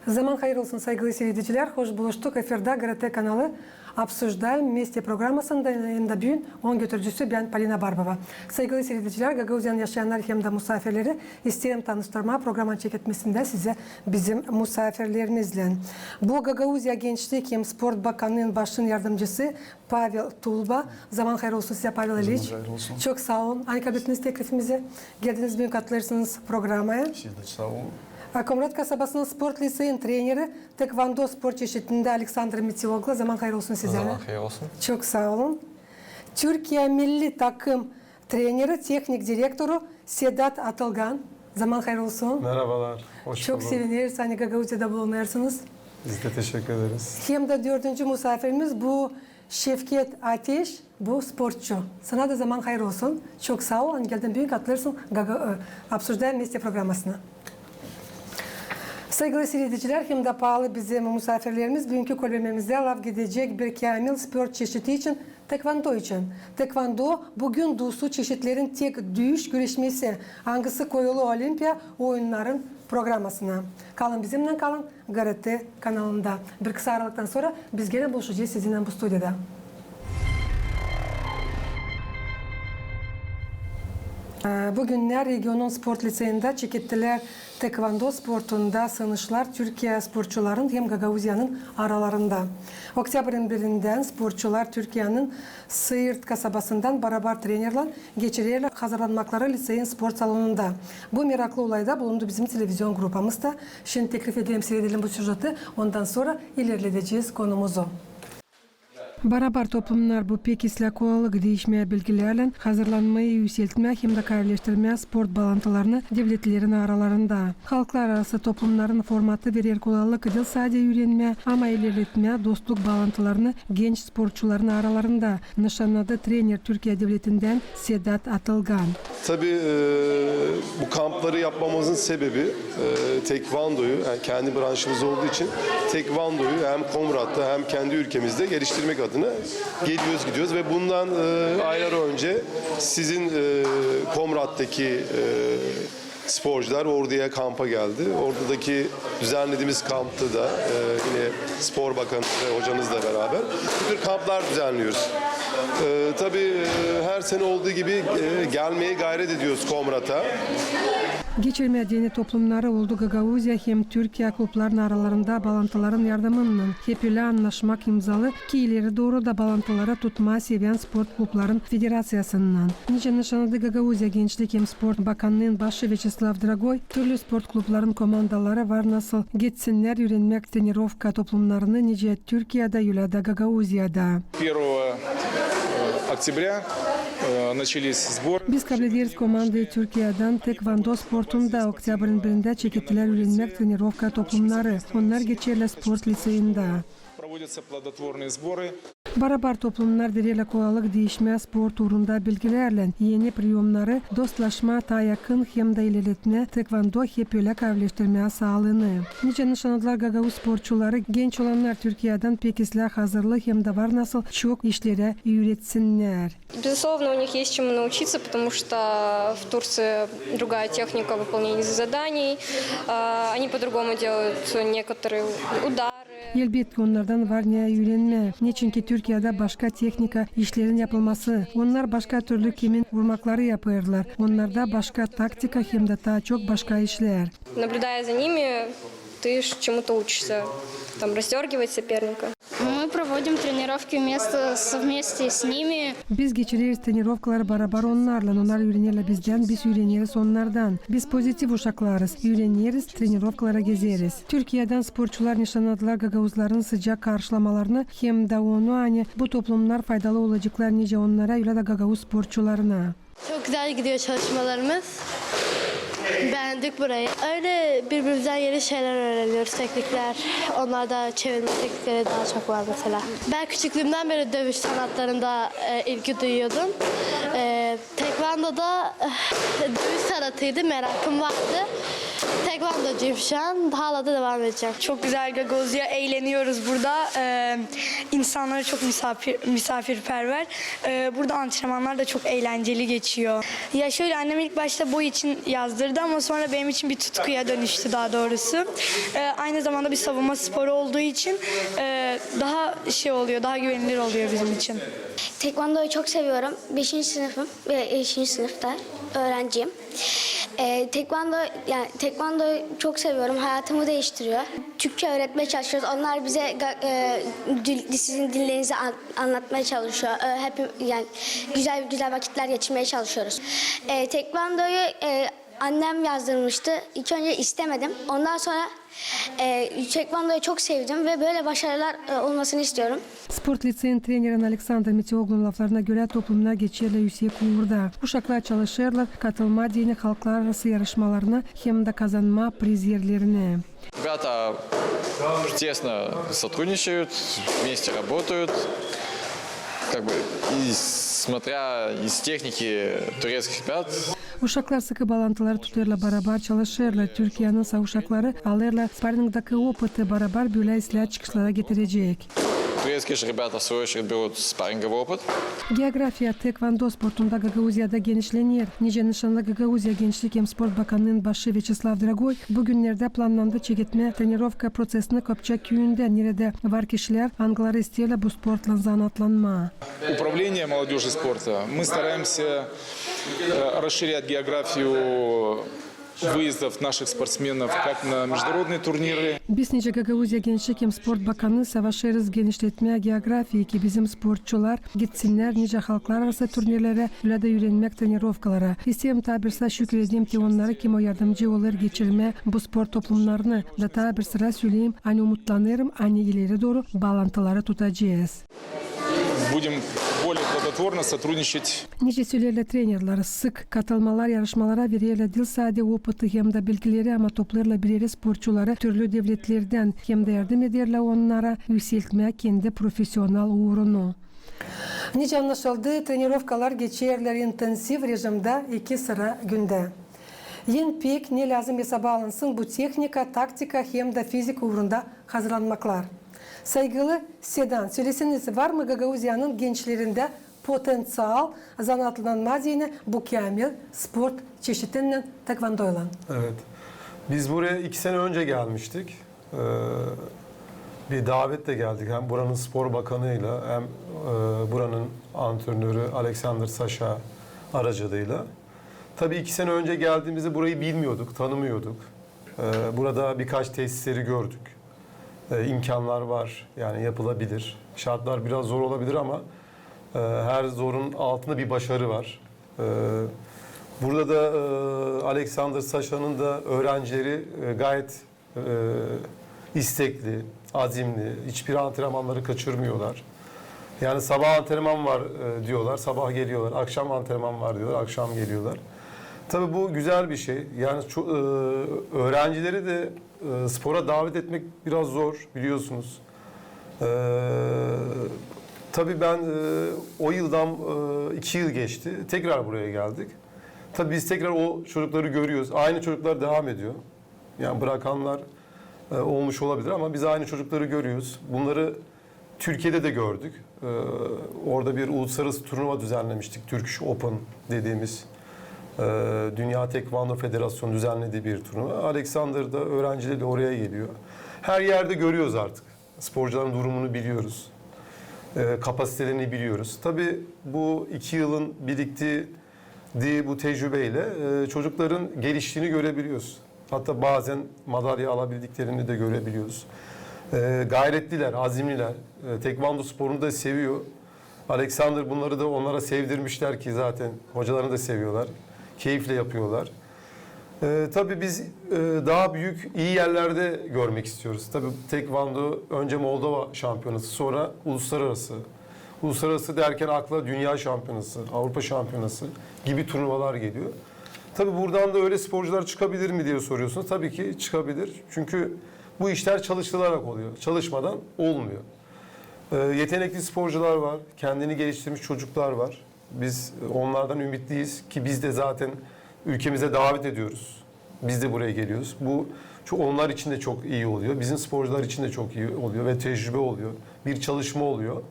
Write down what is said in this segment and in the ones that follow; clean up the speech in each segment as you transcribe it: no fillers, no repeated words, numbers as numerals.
Zaman hayır olsun saygılı seyirciler. Hoş buluştuk. Efirde GRT kanalı Обсуждаем Вместе programmasında yanında bugün 10 götürücüsü ben Polina Barbova. Saygılı seyirciler, Gagauzyan yaşayanlar hem de misafirleri isterim tanıştırma programın çeketmesinde size bizim misafirlerimizle. Bu Gagauzya Gençlik hem Spor Bakanlığı'nın başın yardımcısı Pavel Tulba. Zaman hayır olsun size Pavel İliç. Çok sağ olun. Hani kabul ettiniz teklifimize. Geldiniz bugün katılırsınız programaya. Siz de sağ olun. Komrat kasabasının spor liseyin treneri, tekvando spor çeşitinde Aleksandr Mitioglu. Zaman hayır olsun size. Zaman hayır olsun. Çok sağ olun. Türkiye milli takım treneri, teknik direktörü Sedat Atılgan. Zaman hayır olsun. Merhabalar. Hoş Çok bulduk. seviniriz. Hani Gagavuzya'da bulunuyorsunuz. Biz de teşekkür ederiz. Hem de dördüncü misafirimiz bu Şevket Ateş, bu sporcu. Sana da zaman hayır olsun. Çok sağ ol. Hani geldin büyük katılırsın Обсуждаем Вместе programmasına. Saygılı seyirciler, hem de pahalı bizim misafirlerimiz bugünkü bölümümüzde laf gidecek bir kamil spor çeşidi için, tekvando için. Tekvando bugün dusu çeşitlerin tek düş görüşmesi, hangisi koyulu olimpiya oyunların programmasına. Kalın bizimle kalın GRT kanalında. Bir kısa aralıktan sonra biz gene buluşacağız sizinle bu stüdyoda. Bugünler regionun spor liseyinde çekittiler tekvando sportunda sınışlar Türkiye sporcuların hem Gagauzya'nın aralarında. Oktyabrın birinden sporcular Türkiye'nin Siirt kasabasından beraber trenerle geçirilerek hazırlanmakları liseyin spor salonunda. Bu meraklı olayda bulundu bizim televizyon grupımızda. Şimdi teklif edelim, seyredelim bu süreci. Ondan sonra ilerleteceğiz konumuzu. Barabar toplumlar bu pek islakoğalık değişmeye bilgilerle hazırlanmayı yükseltme hem de kararleştirme sport bağlantılarını devletlerin aralarında. Halklar arası toplumların formatı bir erkoğalık dil sadece öğrenme ama ilerletme dostluk bağlantılarını genç sporcuların aralarında nişanladı trener Türkiye Devleti'nden Sedat Atılgan. Tabii bu kampları yapmamızın sebebi tekvandoyu, yani kendi branşımız olduğu için tekvandoyu hem Komrat'ta hem kendi ülkemizde geliştirmek adına gidiyoruz ve bundan aylar önce sizin Komrat'taki sporcular Ordu'ya kampa geldi. Ordu'daki düzenlediğimiz kampta da yine Spor Bakanı ve hocanızla beraber bu tür kamplar düzenliyoruz. Tabii her sene olduğu gibi gelmeye gayret ediyoruz Komrat'a. Geçirmediğini toplumları oldu Gagauzya hem Türkiye klubların aralarında bağlantıların yardımıyla hep öyle anlaşmak imzalı ki ileri doğru da bağlantılara tutma seviyen sport klubların federasyasından. Nice nişanladı Gagauzya Gençlik hem Spor Bakanlığı'nın başı Vyacheslav Dragoy, türlü sport klubların komandaları var nasıl geçsinler öğrenmek trenirovka toplumlarını nice Türkiye'de yülada Gagauzya'da. 1 октября начались сборы. Biz kabul ederiz komandayı Türkiye'den tekvando sportunda Oktyabrın birinde çekittiler öğrenmek trenirovka toplumları. Onlar geçerli sport liseyinde. Проводятся плодотворные сборы. Barabar toplumlar derele kolaylık değişme spor turunda bilgilerle yeni priyomları dostlaşma ta yakın hem de ilerletme tekvando hep öyle kavleştirmeye sağlığını. Nice nişanlılar Gagauz sporcuları genç olanlar Türkiye'den pek islah hazırlığı hem de var nasıl çok işlere öğretsinler. Безусловно, у них есть чему научиться, потому что в Турции другая техника выполнения заданий. Они по-другому делают некоторые удары. Elbette onlardan var ne öğrenme. Ne çünkü Türkiye'de başka teknika işlerin yapılması. Onlar başka türlü kimin vurmakları yapıyorlar. Onlarda başka taktika hem de daha çok başka işler. Наблюдая за ними, ты чему-то учишься. Там раздергивать соперника. Мы проводим тренировки совместе с ними. Biz geçiririz trenirovkaları beraber onlarla. Onlar öğrenirler bizden, biz öğreniriz onlardan. Biz pozitif uşaklarız. Öğreniriz, trenirovkalara gezeriz. Türkiye'den sporcular nişanladılar Gagauzların sıcak karşılamalarını hem de onu hani bu toplumlar faydalı olacaklar nice onlara öyle de Gagauz sporcularına. Çok güzel gidiyor çalışmalarımız. Beğendik burayı. Öyle birbirimizden yeni şeyler öğreniyoruz, teknikler. Onlarda çevirme teknikleri daha çok var mesela. Ben küçüklüğümden beri dövüş sanatlarında ilgi duyuyordum. Tekvando'da dövüş sanatı beklentiydi, merakım vardı. Tekvandocuyum şu an. Hala da devam edeceğim. Çok güzel Gagavuzya, eğleniyoruz burada. İnsanları çok misafirperver. Burada antrenmanlar da çok eğlenceli geçiyor. Ya şöyle annem ilk başta boy için yazdırdı ama sonra benim için bir tutkuya dönüştü daha doğrusu. Aynı zamanda bir savunma sporu olduğu için daha şey oluyor, daha güvenilir oluyor bizim için. Tekvandoyu çok seviyorum. 5. sınıfım ve 5. sınıfta öğrenciyim. Tekvandoyu çok seviyorum. Hayatımı değiştiriyor. Türkçe öğretmeye çalışıyoruz. Onlar bize sizin dillerinizi anlatmaya çalışıyor. Hep yani güzel vakitler geçirmeye çalışıyoruz. Tekvandoyu annem yazdırmıştı. İlk önce istemedim. Ondan sonra Tekvandoyu çok sevdim ve böyle başarılar olmasını istiyorum. Sport liseyin trenerin Alexander Meteoglu'nun laflarına göre toplumuna geçerli yüksek uğurda. Uşaklar çalışırlar, katılma dini halklar arası yarışmalarına hem de kazanma priz yerlerine. Ребята тесно сотрудничают, вместе работают. Как бы, и смотря из техники турецких ребят, Uşaklar sıkı bağlantıları tutarla beraber çalışırlar. Türkiye'nin uşakları alırlar. Sparringdaki opıtı beraber böyle silah çıkışlara getirecek. турецкие же ребята в свою очередь берут спарринговый опыт. Geografiya tekvando sportunda Gagavuzya'da genişlenir. Nice nişanlı Gagavuzya Gençlik hem Spor Bakanı'nın başı Vyacheslav Dragoy bugünlerde planlandı çekitme trenirovka prosesini Kopçak köyünde nerede var kişiler angları istiyorlar bu sportla zanatlanma. Управление молодежи спорта. Мы стараемся расширять географию выездов наших спортсменов как на международные турниры. Biz nice Gagavuzya Gençlik hem Spor Bakanı savaşırız genişletmeye geografiyi ki bizim sporcular gitsinler nice halklar arası turnirlere öyle de yürünmek trenirovkalara. İsteyim tabirse şükredeyim ki onları kim o yardımcı olur geçirme bu spor toplumlarını da tabir sıra söyleyeyim hani umutlanırım hani ileri doğru bağlantıları tutacağız. Будем более плодотворно сотрудничать. Nice söylerle trenerler sık katılmalar yarışmalara verirler dil sade opıtı hem de bilgileri ama toplarla bireri sporcuları türlü devletlerden hem de yardım ederler onlara yükseltmeye kendi profesyonel uğrunu. Nice anlaşıldı trenirovkalar geçerler intensif rejimde 2 sıra günde. En pek ne lazım hesaba alınsın bu teknika, taktika hem de fizik uğrunda hazırlanmaklar. Saygılı Sedan, söyleseniz var mı Gagavuzya'nın gençlerinde potansiyel zanatlanma dini bu kamil sport çeşitinin tekvandoyla? Evet. Biz buraya 2 sene önce gelmiştik. Bir davetle geldik. Hem buranın spor bakanıyla hem buranın antrenörü Alexander Sasha aracılığıyla. Tabii 2 sene önce geldiğimizde burayı bilmiyorduk, tanımıyorduk. Burada birkaç tesisleri gördük. İmkanlar var, yani yapılabilir. Şartlar biraz zor olabilir ama her zorun altında bir başarı var. Burada da Alexander Sasha'nın da öğrencileri gayet istekli, azimli. Hiçbir antrenmanları kaçırmıyorlar. Yani sabah antrenman var diyorlar, sabah geliyorlar. Akşam antrenman var diyorlar, akşam geliyorlar. Tabii bu güzel bir şey. Yani öğrencileri de spora davet etmek biraz zor biliyorsunuz. Tabii ben o yıldan 2 yıl geçti. Tekrar buraya geldik. Tabii biz tekrar o çocukları görüyoruz. Aynı çocuklar devam ediyor. Yani bırakanlar olmuş olabilir ama biz aynı çocukları görüyoruz. Bunları Türkiye'de de gördük. Orada bir uluslararası turnuva düzenlemiştik. Turkish Open dediğimiz. Dünya Tekvando Federasyonu düzenlediği bir turnuva. Alexander da öğrencileri de oraya geliyor. Her yerde görüyoruz artık. Sporcuların durumunu biliyoruz. Kapasitelerini biliyoruz. Tabii bu 2 yılın biriktirdiği bu tecrübeyle çocukların geliştiğini görebiliyoruz. Hatta bazen madalya alabildiklerini de görebiliyoruz. Gayretliler, azimliler. Tekvando sporunu da seviyor. Alexander bunları da onlara sevdirmişler ki zaten hocalarını da seviyorlar. Keyifle yapıyorlar. Tabii biz daha büyük, iyi yerlerde görmek istiyoruz. Tabii Tekvando önce Moldova şampiyonası, sonra uluslararası. Uluslararası derken akla dünya şampiyonası, Avrupa şampiyonası gibi turnuvalar geliyor. Tabii buradan da öyle sporcular çıkabilir mi diye soruyorsunuz. Tabii ki çıkabilir. Çünkü bu işler çalışılarak oluyor. Çalışmadan olmuyor. Yetenekli sporcular var, kendini geliştirmiş çocuklar var. Biz onlardan ümitliyiz ki biz de zaten ülkemize davet ediyoruz. Biz de buraya geliyoruz. Bu onlar için de çok iyi oluyor. Bizim sporcular için de çok iyi oluyor ve tecrübe oluyor. Bir çalışma oluyor.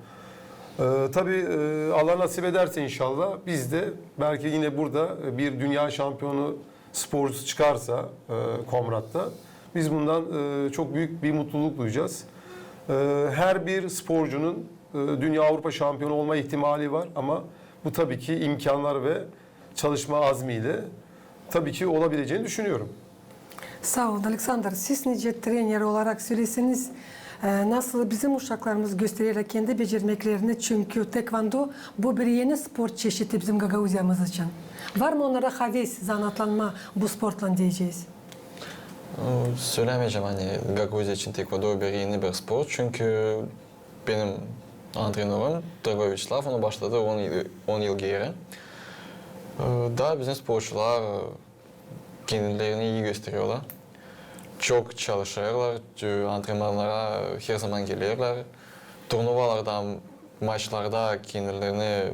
Tabii Allah nasip ederse inşallah biz de belki yine burada bir dünya şampiyonu sporcusu çıkarsa Komrat'ta biz bundan çok büyük bir mutluluk duyacağız. Her bir sporcunun dünya Avrupa şampiyonu olma ihtimali var ama bu tabii ki imkanlar ve çalışma azmiyle tabii ki olabileceğini düşünüyorum. Sağ olun Alexander. Siz nice trener olarak söyleseniz nasıl bizim uşaklarımız gösterirler kendi becermeklerini, çünkü tekvando bu bir yeni spor çeşidi bizim Gagavuzya'mız için. Var mı onlara heves, zanatlanma bu sportla diyeceğiz? Söylemeyeceğim hani Gagavuzya için tekvando bir yeni bir spor çünkü benim antrenörüm Dragoviçlav onu başladı 10 yıl geri. Daha bizim sporcular kendilerini iyi gösteriyorlar. Çok çalışıyorlar, antrenmanlara her zaman geliyorlar. Turnuvalarda, maçlarda kendilerini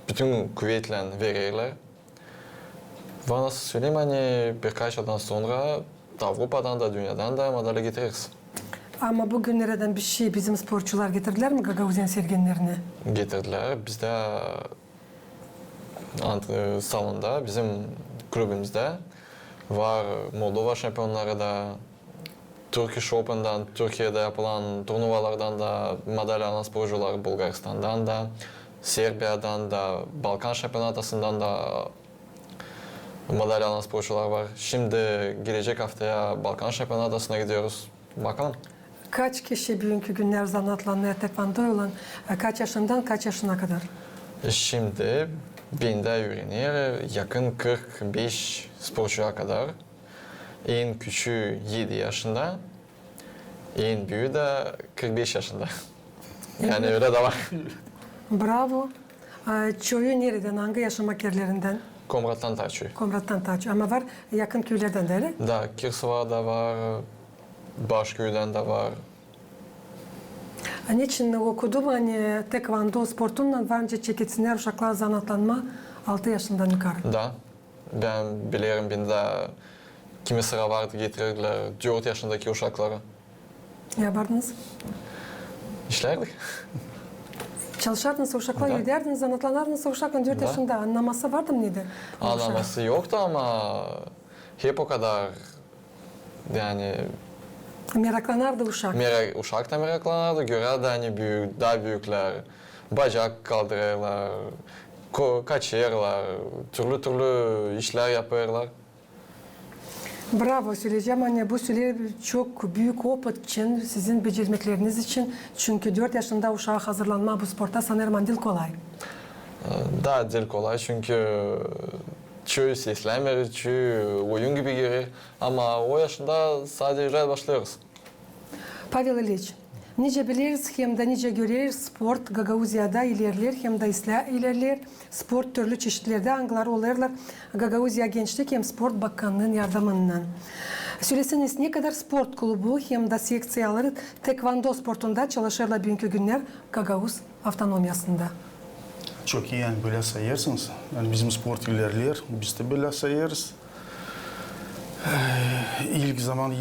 bütün kuvvetle veriyorlar. Ve nasıl söyleyeyim hani birkaç yıldan sonra Avrupa'dan da dünyadan da madalya getiririz. Ama bugünlerden bir şey bizim sporcular getirdiler mi Gagavuzyan sergenlerine? Getirdiler. Biz de salonda, bizim kulübümüzde var Moldova şampiyonları da, Turkish Open'dan, Türkiye'de yapılan turnuvalardan da madalya alan sporcular Bulgaristan'dan da, Serbia'dan da, Balkan şampiyonatasından da madalya alan sporcular var. Şimdi gelecek haftaya Balkan şampiyonatasına gidiyoruz. Bakalım. Kaç kişi bugünkü günler zanatlanmaya tekvando olan kaç yaşından kaç yaşına kadar? Şimdi bende öğrenir yakın 45 sporcuya kadar. En küçüğü 7 yaşında, en büyüğü de 45 yaşında. Yani öyle de var. Bravo. Çoğu nereden, hangi yaşamak yerlerinden? Komrat'tan Taçu. Komrat'tan Taçu. Ama var yakın köylerden de öyle. Da, Kirsova'da var, Başköy'den de var. Niçin okudum hani tekvando sportundan varınca çekitsinler uşaklar zanatlanma 6 yaşından yukarı. Da, ben biliyorum bende kimi sıra vardı getirirler 4 yaşındaki uşakları. Yapardınız. İşlerdik. Çalışardınız uşaklar, Da. giderdiniz, zanatlanardınız uşakla 4 Da. yaşında. Anlaması vardı mı neydi? Anlaması yoktu ama hep o kadar yani Meraklanardı uşak. uşak da meraklanırdı. Görerdi hani daha büyükler, bacak kaldırırlar, kaçırırlar, türlü işler yapıyorlar. Bravo söyleyeceğim anne, bu süre çok büyük opet için, sizin becermekleriniz için. Çünkü 4 yaşında uşağa hazırlanma bu sporta sanırım değil kolay. Daha değil kolay çünkü çoğu seslenmiyor, çoğu oyun gibi gelir ama o yaşında sadece başlıyoruz. Pavel İliç, nice biliriz hem de nice görürüz sport Gagavuzya'da ilerler hem de ilerler. Sport türlü çeşitlerde anılar olurlar. Gagavuzya Gençlik hem Sport Bakanlığı'nın yardımından. Söyleseniz ne kadar sport kulübü hem de seksiyaları tekvando sportunda çalışırlar bugünkü günler Gagavuz Avtonomyası'nda. Çok iyi yani böyle sayıyorsunuz. Yani bizim sport ilerler, biz de böyle sayarız. İlk zaman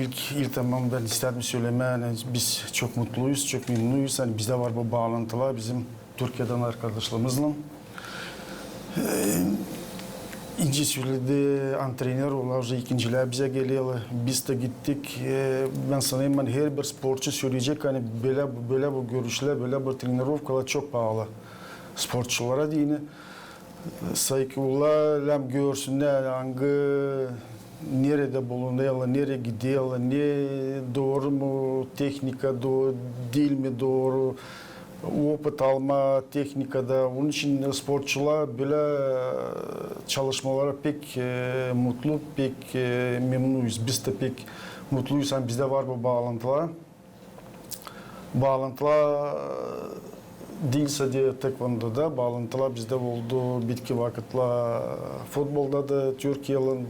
ben istedim söyleme, yani biz çok mutluyuz, çok memnunuyuz. Yani bizde var bu bağlantılar bizim Türkiye'den arkadaşlarımızla. İnci söyledi, antrenör olarak ikinciler bize geliyorlar. Biz de gittik. Ben sanayım hani her bir sporcu söyleyecek hani böyle bu görüşler, böyle bu trenirovkalar çok pahalı. Sporculara değil. Saygılar hem görsünler hangi nerede bulunuyorlar, nereye gidiyorlar, ne doğru mu, teknika doğru, dil mi doğru, opet alma teknikada. Onun için sporcular böyle çalışmalara pek mutlu, pek memnunuyuz. Biz de pek mutluyuz. Yani bizde var bu bağlantılar. Bağlantılar değilse de tekvandoda bağlantılar bizde oldu. Bitki vakitler futbolda da Türkiye'nin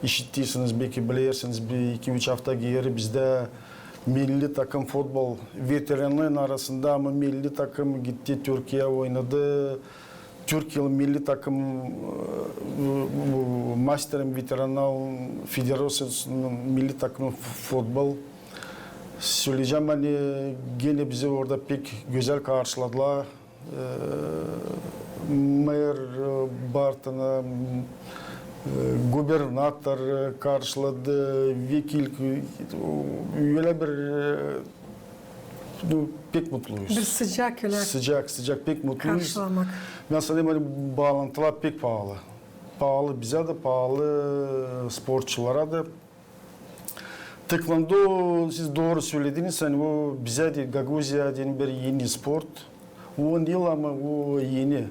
işittiyseniz belki bilirsiniz bir 2-3 hafta geri bizde milli takım futbol veteranların arasında ama milli takım gitti Türkiye oynadı. Türkiye milli takım bu Master'ın Veteranal Federasyonunun milli takımı futbol. Söyleyeceğim hani gene bizi orada pek güzel karşıladılar. Mayor Bartın'a gubernatör karşıladı, vekil öyle bir pek mutluyuz. Bir sıcak öyle Sıcak pek mutluyuz. karşılamak. Ben söyleyeyim hani bağlantılar pek pahalı. Pahalı bize de pahalı sporculara da. Tekvando siz doğru söylediniz hani o bize de Gagavuzya'nın bir yeni sport. 10 yıl ama o yeni.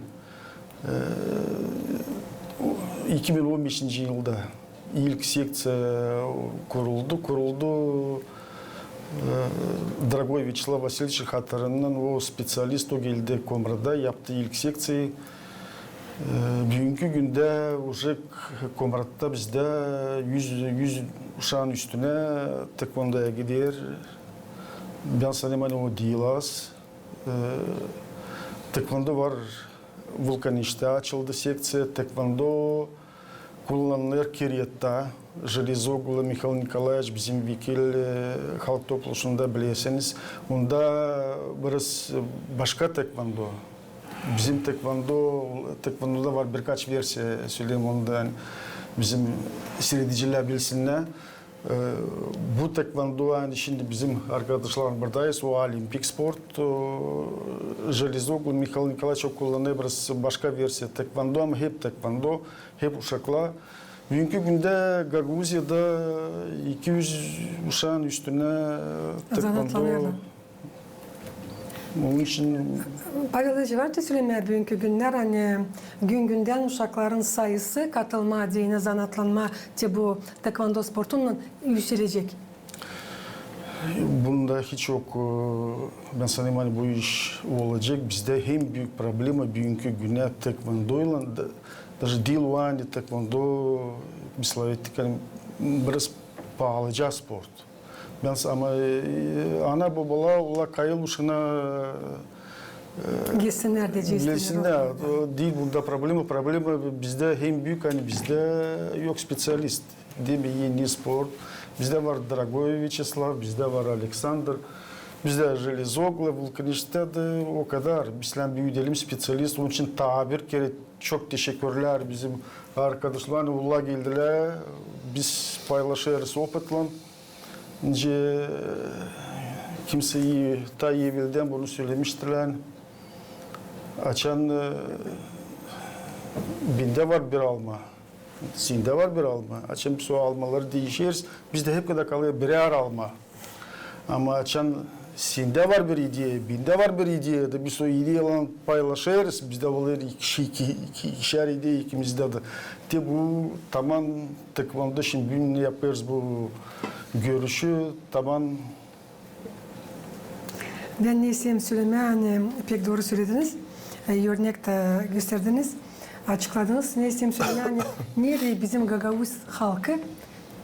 2015 yılda ilk seksiya kuruldu. Дорогой Вячеслав Васильевич hatırından o spesyalist o geldi Komra'da yaptı ilk seksiyi. Bugünkü günde Komrat'ta bizde 100 uşağın üstüne tekvandoya gider. Ben sanırım hani o değil az. Tekvando var. Vulkaniş'te açıldı seksiya. Tekvando kullanılır Kiryat'ta. Железоглы Михаил Николаевич bizim vekil halk topluluğunda bilirsiniz. Onda biraz başka tekvando. Bizim tekvandoda var birkaç versiya söyleyeyim ondan. Bizim seyrediciler bilsinler. Bu tekvando yani şimdi bizim arkadaşlar buradayız. O olimpik sport. Железоглы Михаил Николаевич kullanıyor biraz başka versiya tekvando ama hep tekvando, hep uşaklar. Bugünkü günde Gagavuzya'da 200 uşağın üstüne tekvando. Onun için Pavel Civarcı söylemeye bugünkü günler hani günden uşakların sayısı katılma diyene zanatlanma bu tekvando sportunun yükselecek. Bunda hiç yok. Ben sanırım hani bu iş olacak. Bizde hem büyük problema bugünkü güne tekvandoyla даже değil o hani tekvando mislavittik hani biraz pahalıca sport. Ben ama ana babalar ola kayıl uşuna Gitsinler diyeceğiz. Gitsinler. Değil bunda problema. Problema bizde hem büyük hani bizde yok spesyalist. Değil mi? Yeni spor. Bizde var Дорогой Вячеслав, bizde var Alexander. Bizde Железоглы, Vulkaniş'te de o kadar. Bizden bir üdelim spesyalist. Onun için tabir kere çok teşekkürler bizim arkadaşlar. Ulla geldiler. Biz paylaşıyoruz opıtla. Önce kimseyi ta evvelden bunu söylemiştiler. Açan binde var bir alma. Sinde var bir alma. Açan bir almaları değişir. Bizde hep kadar kalıyor birer alma. Ama açan sinde var bir ideya, binde var bir ideya da biz o ideyalarla paylaşırız. Bizde olur ikişer ideya ikimizde de. De bu tamam tekvando şimdi gün yapıyoruz bu görüşü tamam. Ben ne isteyeyim söylemeye hani pek doğru söylediniz. Örnek de gösterdiniz. Açıkladınız. Ne isteyeyim söylemeye hani nereye bizim Gagavuz halkı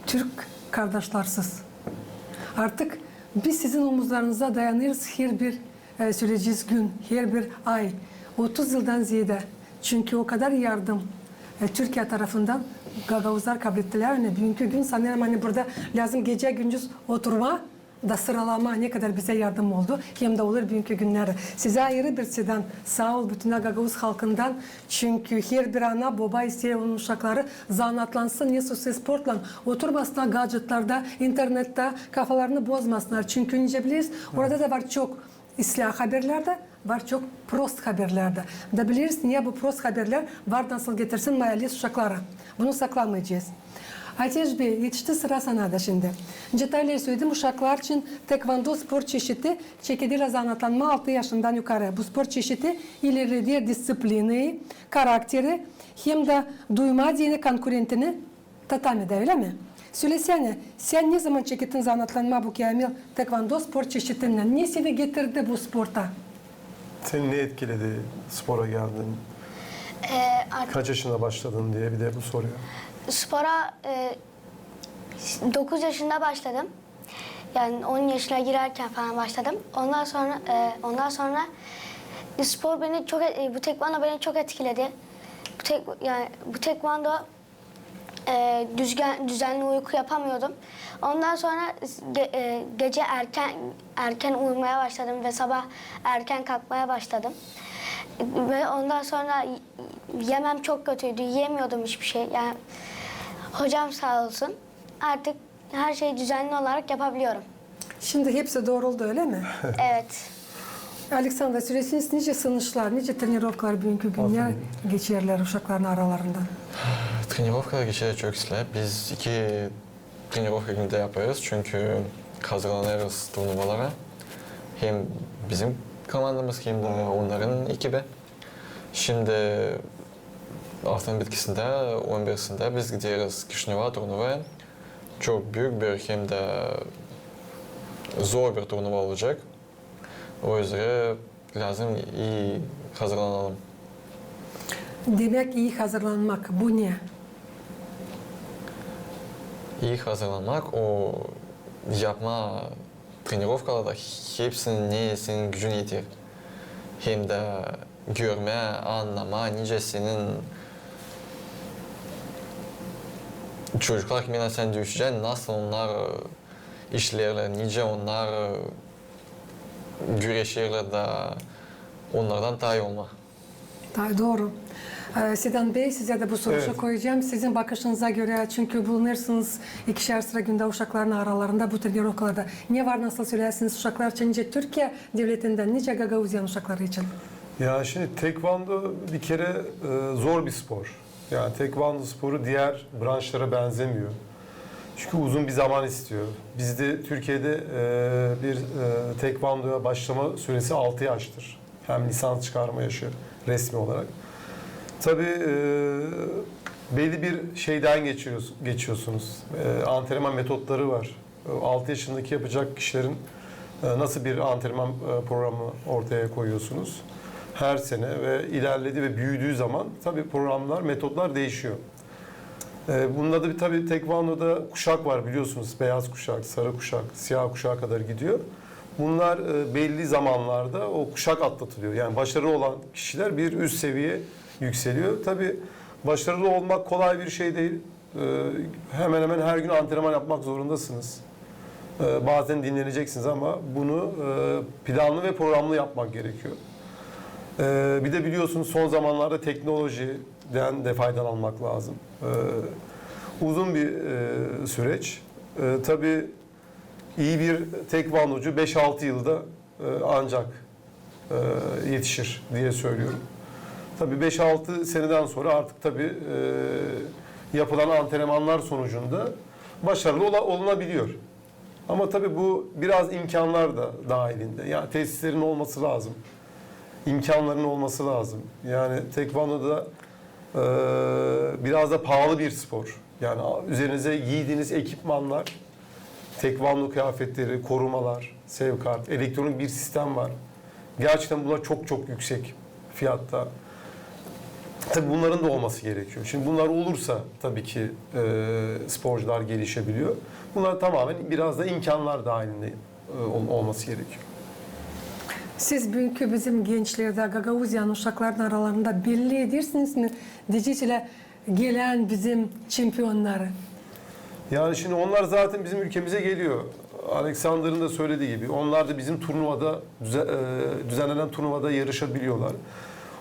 Türk kardeşlersiz. Artık biz sizin omuzlarınıza dayanırız her bir süreceğiz gün, her bir ay. 30 yıldan ziyade. Çünkü o kadar yardım Türkiye tarafından Gagavuzlar kabul ettiler. Yani bugünkü gün sanırım hani burada lazım gece gündüz oturma da sıralama ne kadar bize yardım oldu. Hem de olur bugünkü günlerde. Size ayrı bir şeyden sağ ol bütün Gagavuz halkından. Çünkü her bir ana baba isteyen onun uşakları zanatlansın. Ne sosyal sportla oturmasınlar gadgetlarda, internette kafalarını bozmasınlar. Çünkü önce biliriz orada da var çok ıslah haberlerde var çok prost haberlerde. Da biliriz niye bu prost haberler var nasıl getirsin mayali uşaklara. Bunu saklamayacağız. Ayteş Bey, yetişti sıra sana da şimdi. Detayları söyledim, uşaklar için tekvando spor çeşidi çekidil zanatlanma 6 yaşından yukarı. Bu spor çeşidi ilerlediği disiplini, karakteri hem de duyma diyene konkurentini tatamide öyle mi? Söylesene, sen ne zaman çekidin zanatlanma bu Kamil tekvando spor çeşidinden? Ne seni getirdi bu sporta? Seni ne etkiledi spora geldin? Kaç yaşında başladın diye bir de bu soruyor. Spora 9 yaşında başladım. Yani 10 yaşına girerken falan başladım. Ondan sonra spor beni çok bu tekvando beni çok etkiledi. Bu tekvando düzenli uyku yapamıyordum. Ondan sonra gece erken uyumaya başladım ve sabah erken kalkmaya başladım. Ve ondan sonra yemem çok kötüydü. Yiyemiyordum hiçbir şey. Yani hocam sağ olsun. Artık her şeyi düzenli olarak yapabiliyorum. Şimdi hepsi doğruldu öyle mi? Evet. Aleksandr, süresiniz nice sınışlar, nice trenirovkalar bugünkü günler geçerler uşakların aralarında? Trenirovkalar geçer çok güzel. Biz 2 trenirovka günde yapıyoruz çünkü hazırlanıyoruz turnuvalara. Hem bizim komandamız hem de onların ekibi. Şimdi haftanın bitkisinde, 11'sinde biz gidiyoruz Kişinev'a turnuvaya. Çok büyük bir hem de zor bir turnuva olacak. O yüzden lazım iyi hazırlanalım. Demek iyi hazırlanmak, bu ne? İyi hazırlanmak, o yapma trenirovkalarda hepsinin neyesinin gücünü yetir. Hem de görme, anlama, nice senin çocuklar kimine sen düşeceksin, nasıl onlar işlerler, nice onlar güreşirler de onlardan daha iyi olma. Doğru. Sedan Bey, size de bu soruyu Evet. koyacağım. Sizin bakışınıza göre, çünkü bulunursunuz ikişer sıra günde uşakların aralarında bu trenirovkalarda. Ne var, nasıl söylersiniz uşaklar için, nice Türkiye devletinden, nice Gagauzyan uşakları için? Ya şimdi tekvando bir kere zor bir spor. Yani tekvando sporu diğer branşlara benzemiyor. Çünkü uzun bir zaman istiyor. Bizde Türkiye'de bir tekvandoya başlama süresi 6 yaştır. Hem lisans çıkarma yaşı resmi olarak. Tabii belli bir şeyden geçiyorsunuz. Antrenman metotları var. 6 yaşındaki yapacak kişilerin nasıl bir antrenman programı ortaya koyuyorsunuz? Her sene ve ilerlediği ve büyüdüğü zaman tabii programlar, metotlar değişiyor. Bunda da tabii tekvandoda kuşak var biliyorsunuz. Beyaz kuşak, sarı kuşak, siyah kuşağa kadar gidiyor. Bunlar belli zamanlarda o kuşak atlatılıyor. Yani başarılı olan kişiler bir üst seviye yükseliyor. Tabii başarılı olmak kolay bir şey değil. Hemen hemen her gün antrenman yapmak zorundasınız. Bazen dinleneceksiniz ama bunu planlı ve programlı yapmak gerekiyor. Bir de biliyorsunuz son zamanlarda teknolojiden de faydalanmak lazım. Uzun bir süreç. Tabii iyi bir tekvandocu 5-6 yılda ancak yetişir diye söylüyorum. Tabii 5-6 seneden sonra artık tabii yapılan antrenmanlar sonucunda başarılı olunabiliyor. Ama tabii bu biraz imkanlar da dahilinde. Yani tesislerin olması lazım. İmkanların olması lazım. Yani tekvandoda biraz da pahalı bir spor. Yani üzerinize giydiğiniz ekipmanlar, tekvando kıyafetleri, korumalar, sevkart, elektronik bir sistem var. Gerçekten bunlar çok çok yüksek fiyatta. Tabii bunların da olması gerekiyor. Şimdi bunlar olursa tabii ki sporcular gelişebiliyor. Bunlar tamamen biraz da imkanlar dahilinde olması gerekiyor. Siz bugünkü bizim gençlerde Gagauzyan uşakların aralarında belli edersiniz mi? Dijital'e gelen bizim şampiyonları. Yani şimdi onlar zaten bizim ülkemize geliyor. Alexander'ın da söylediği gibi. Onlar da bizim turnuvada, düzenlenen turnuvada yarışabiliyorlar.